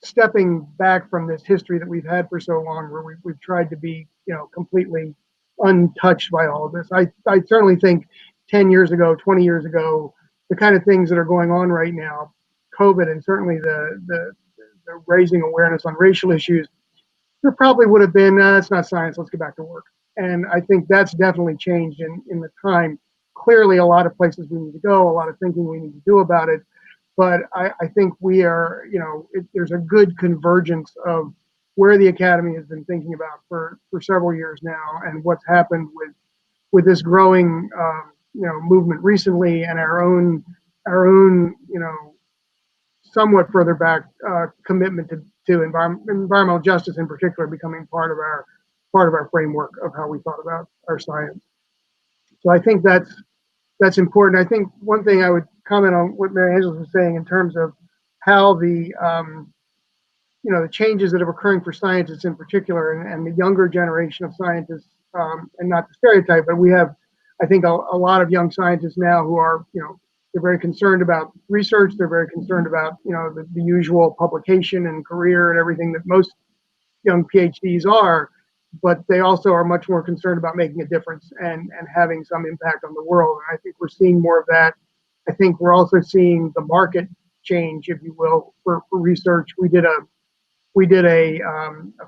stepping back from this history that we've had for so long, where we've tried to be, completely untouched by all of this. I certainly think 10 years ago, 20 years ago, the kind of things that are going on right now, COVID, and certainly the raising awareness on racial issues, there probably would have been, it's not science, let's get back to work. And I think that's definitely changed in the time. Clearly, a lot of places we need to go, a lot of thinking we need to do about it. But I think we are, there's a good convergence of where the Academy has been thinking about for several years now, and what's happened with this growing, movement recently, and our own, somewhat further back commitment to environmental justice in particular becoming part of our framework of how we thought about our science. So I think that's important. I think one thing I would comment on what Mary Angela was saying in terms of how the changes that are occurring for scientists in particular, and the younger generation of scientists, and not to stereotype, but we have, I think, a lot of young scientists now who are, they're very concerned about research. They're very concerned about, the usual publication and career and everything that most young PhDs are, but they also are much more concerned about making a difference and having some impact on the world. And I think we're seeing more of that. I think we're also seeing the market change, if you will, for research. We did a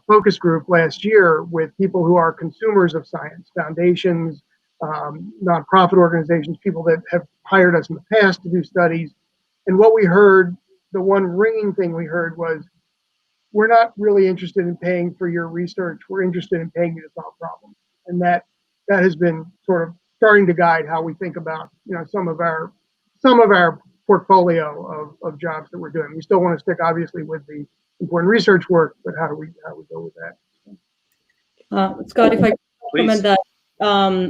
focus group last year with people who are consumers of science, foundations, nonprofit organizations, people that have hired us in the past to do studies. And what we heard, the one ringing thing we heard was, we're not really interested in paying for your research. We're interested in paying you to solve problems. And that has been sort of starting to guide how we think about, some of our portfolio of jobs that we're doing. We still want to stick, obviously, with the important research work, but how do we go with that? Scott, if I comment that,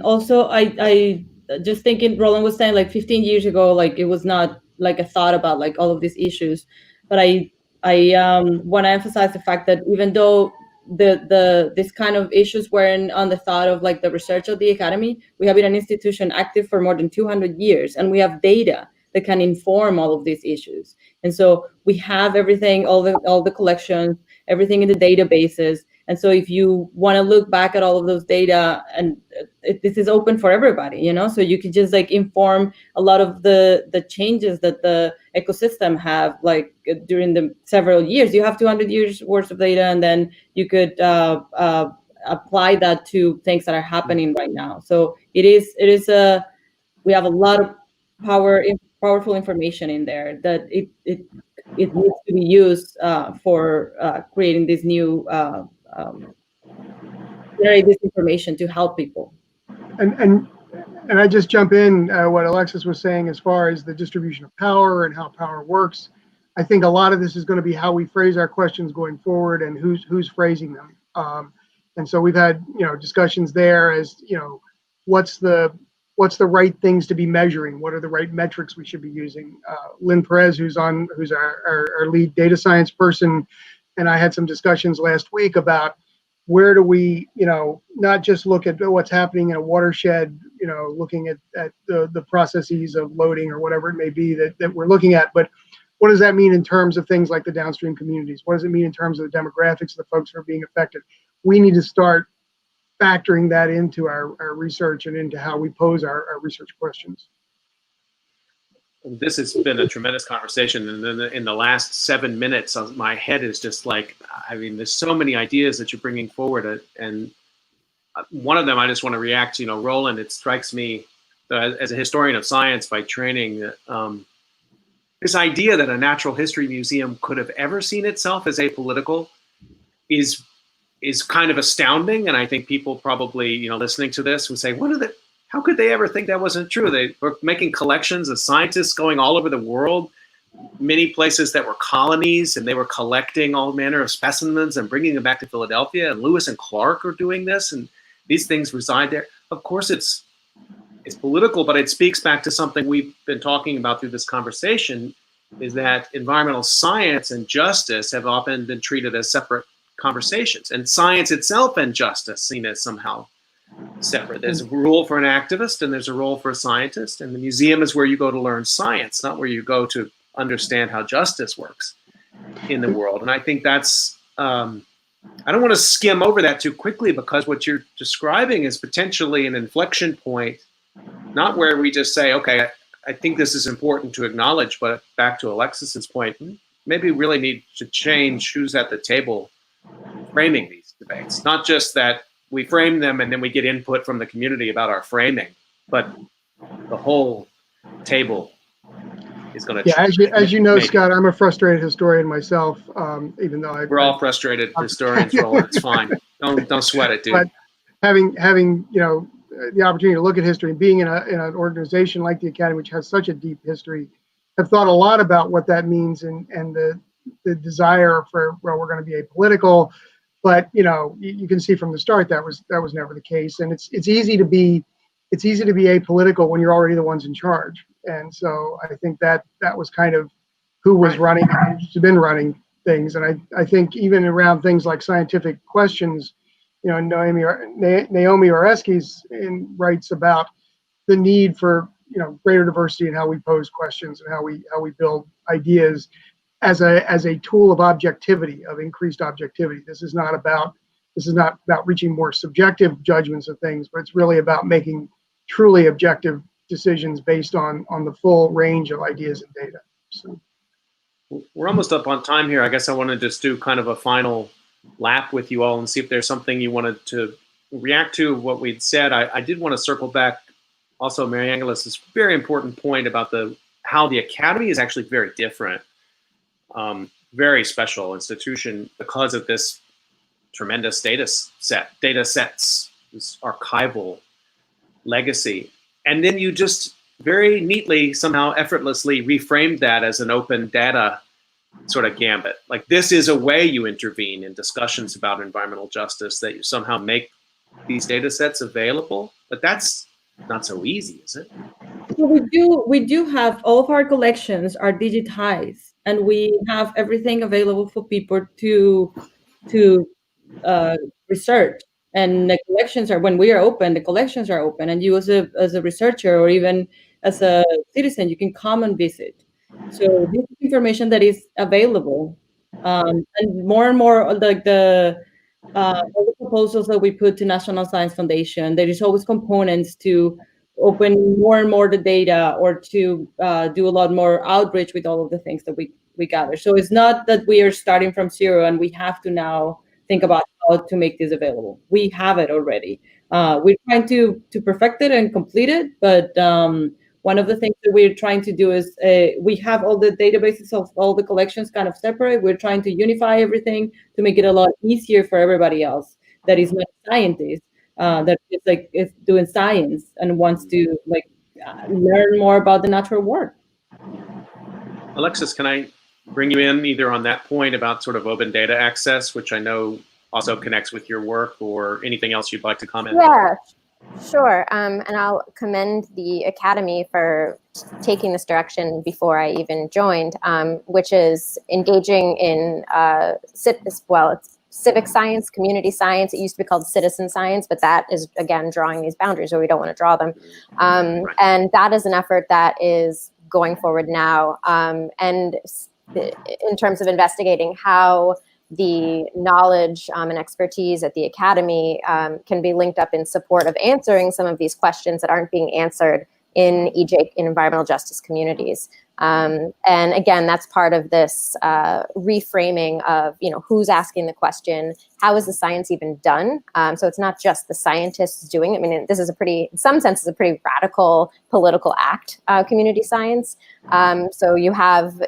also I just thinking, Roland was saying, like 15 years ago, like it was not like a thought about like all of these issues, but I want to emphasize the fact that even though this kind of issues weren't on the thought of like the research of the Academy, we have been an institution active for more than 200 years, and we have data that can inform all of these issues. And so we have everything, all the collections, everything in the databases. And so if you want to look back at all of those data, and this is open for everybody, so you could just like inform a lot of the changes that the ecosystem have, like during the several years. You have 200 years worth of data, and then you could apply that to things that are happening right now. So we have a lot of powerful information in there that it needs to be used for creating this new generate this information to help people. And I just jump in what Alexis was saying as far as the distribution of power and how power works. I think a lot of this is going to be how we phrase our questions going forward, and who's phrasing them. And so we've had discussions there as what's the right things to be measuring? What are the right metrics we should be using? Lynn Perez, who's our lead data science person, and I had some discussions last week about where do we, not just look at what's happening in a watershed, looking at the processes of loading or whatever it may be that we're looking at, but what does that mean in terms of things like the downstream communities? What does it mean in terms of the demographics of the folks who are being affected? We need to start factoring that into our research and into how we pose our research questions. This has been a tremendous conversation, and then in the last 7 minutes, my head is just like, there's so many ideas that you're bringing forward, and one of them I just want to react to. Roland, it strikes me as a historian of science by training that this idea that a natural history museum could have ever seen itself as apolitical is kind of astounding, and I think people probably listening to this would say, what are the how could they ever think that wasn't true? They were making collections of scientists going all over the world, many places that were colonies, and they were collecting all manner of specimens and bringing them back to Philadelphia. And Lewis and Clark are doing this, and these things reside there. Of course, it's political, but it speaks back to something we've been talking about through this conversation, is that environmental science and justice have often been treated as separate conversations, and science itself and justice seen as somehow separate. There's a role for an activist and there's a role for a scientist, and the museum is where you go to learn science, not where you go to understand how justice works in the world. And I think that's, I don't want to skim over that too quickly, because what you're describing is potentially an inflection point, not where we just say, okay, I think this is important to acknowledge, but back to Alexis's point, maybe we really need to change who's at the table framing these debates. Not just that we frame them and then we get input from the community about our framing, but the whole table is going to change. As you know, maybe. Scott, I'm a frustrated historian myself, even though we're all frustrated historians, Roland. It's fine. Don't sweat it, dude. But having the opportunity to look at history and being in an organization like the Academy, which has such a deep history, have thought a lot about what that means and the desire for, well, we're going to be apolitical, but you can see from the start that was never the case, and it's easy to be apolitical when you're already the ones in charge. And so I think that was kind of who was running, who's been running things. And I think even around things like scientific questions, Naomi Oreskes writes about the need for greater diversity in how we pose questions and how we build ideas as a tool of objectivity, of increased objectivity. This is not about reaching more subjective judgments of things, but it's really about making truly objective decisions based on the full range of ideas and data. So we're almost up on time here. I guess I want to just do kind of a final lap with you all and see if there's something you wanted to react to what we'd said. I did want to circle back also Mary Angeles' very important point about how the Academy is actually very different, very special institution because of this tremendous data sets, this archival legacy. And then you just very neatly, somehow effortlessly reframed that as an open data sort of gambit. Like, this is a way you intervene in discussions about environmental justice, that you somehow make these data sets available. But that's not so easy, is it? So we do have all of our collections are digitized, and we have everything available for people to research. And the collections are, when we are open, the collections are open, and you as a researcher or even as a citizen, you can come and visit. So this is information that is available, and more like all the proposals that we put to National Science Foundation, there is always components to open more and more the data, or to do a lot more outreach with all of the things that we gather. So it's not that we are starting from zero and we have to now think about how to make this available. We have it already. We're trying to perfect it and complete it, but one of the things that we're trying to do is we have all the databases of all the collections kind of separate. We're trying to unify everything to make it a lot easier for everybody else that is not a scientist, that is doing science and wants to learn more about the natural world. Alexis, can I bring you in either on that point about sort of open data access, which I know also connects with your work, or anything else you'd like to comment on? Yeah, sure. And I'll commend the Academy for taking this direction before I even joined, which is engaging in it's civic science, community science. It used to be called citizen science, but that is, again, drawing these boundaries where we don't want to draw them. And that is an effort that is going forward now. And in terms of investigating how the knowledge and expertise at the Academy can be linked up in support of answering some of these questions that aren't being answered in EJ, in environmental justice communities. And again, that's part of this reframing of, who's asking the question, how is the science even done? So it's not just the scientists doing it. I mean, this is in some sense, a pretty radical political act, community science. So you have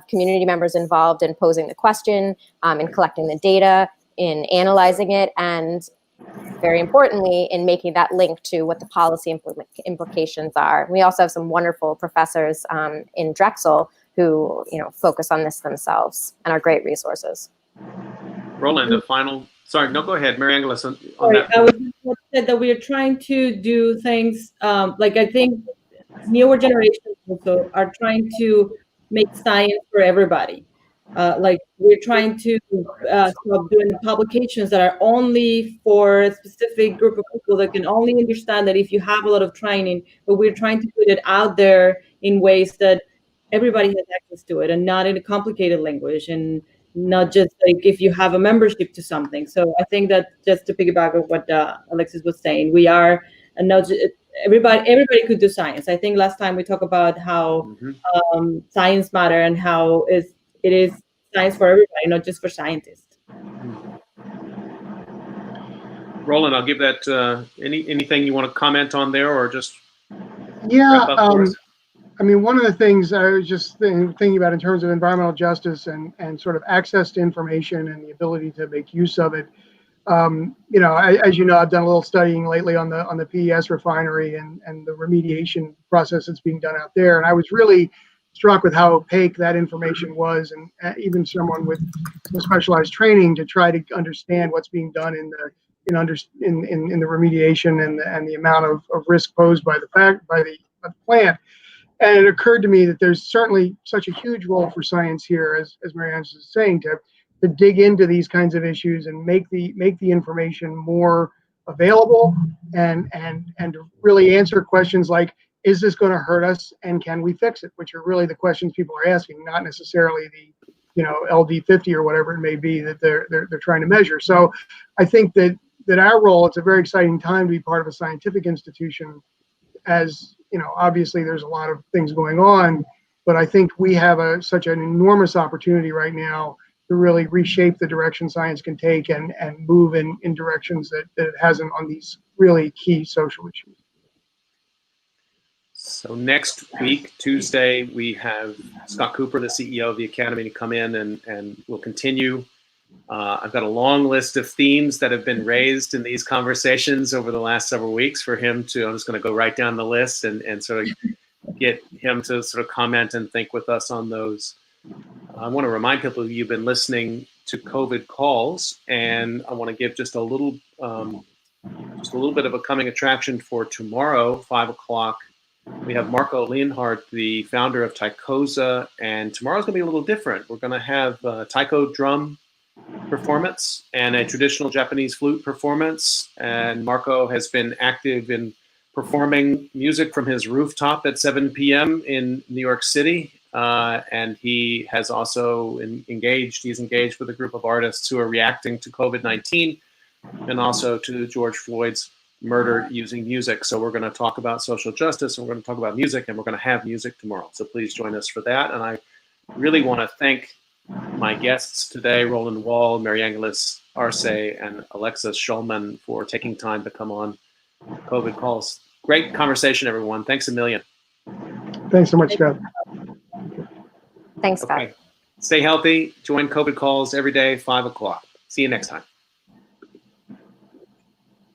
community members involved in posing the question, in collecting the data, in analyzing it, and very importantly, in making that link to what the policy implications are. We also have some wonderful professors in Drexel who, focus on this themselves and are great resources. Roland, a final. Sorry, no, go ahead, Mary Angeles. On Sorry, that I was just said that we are trying to do things like I think newer generations also are trying to make science for everybody. Like we're trying to stop doing publications that are only for a specific group of people that can only understand that if you have a lot of training, but we're trying to put it out there in ways that everybody has access to it and not in a complicated language and not just like if you have a membership to something. So I think that just to piggyback on what Alexis was saying, we are everybody could do science. I think last time we talked about how science matter and how it is science for everybody, not just for scientists. Roland, I'll give that anything you want to comment on there, or just Yeah, wrap up for us? I mean, one of the things I was just thinking about in terms of environmental justice and sort of access to information and the ability to make use of it. As you know, I've done a little studying lately on the PES refinery and the remediation process that's being done out there, and I was really struck with how opaque that information was, and even someone with specialized training to try to understand what's being done in the remediation and the amount of risk posed by the plant. And it occurred to me that there's certainly such a huge role for science here, as Marianne is saying, to dig into these kinds of issues and make the information more available and to really answer questions like, is this going to hurt us and can we fix it? Which are really the questions people are asking, not necessarily the LD50 or whatever it may be that they're trying to measure. So I think that our role, it's a very exciting time to be part of a scientific institution, as obviously there's a lot of things going on, but I think we have such an enormous opportunity right now to really reshape the direction science can take and move in directions that it hasn't on these really key social issues. So next week, Tuesday, we have Scott Cooper, the CEO of the Academy, to come in and we'll continue. I've got a long list of themes that have been raised in these conversations over the last several weeks for him to, I'm just going to go right down the list and sort of get him to sort of comment and think with us on those. I want to remind people you've been listening to COVID Calls, and I want to give just a little bit of a coming attraction for tomorrow, 5 o'clock. We have Marco Leonhardt, the founder of Taikoza, and tomorrow's going to be a little different. We're going to have taiko drum performance and a traditional Japanese flute performance. And Marco has been active in performing music from his rooftop at 7 p.m. in New York City. And he has also he's engaged with a group of artists who are reacting to COVID-19 and also to George Floyd's murder using music. So we're going to talk about social justice, and we're going to talk about music, and we're going to have music tomorrow. So please join us for that. And I really want to thank my guests today, Roland Wall, Mary Angeles Arce, and Alexis Shulman, for taking time to come on COVID Calls. Great conversation, everyone. Thanks a million. Thanks so much, Scott. Thanks, Scott. Okay. Stay healthy. Join COVID Calls every day, 5 o'clock. See you next time.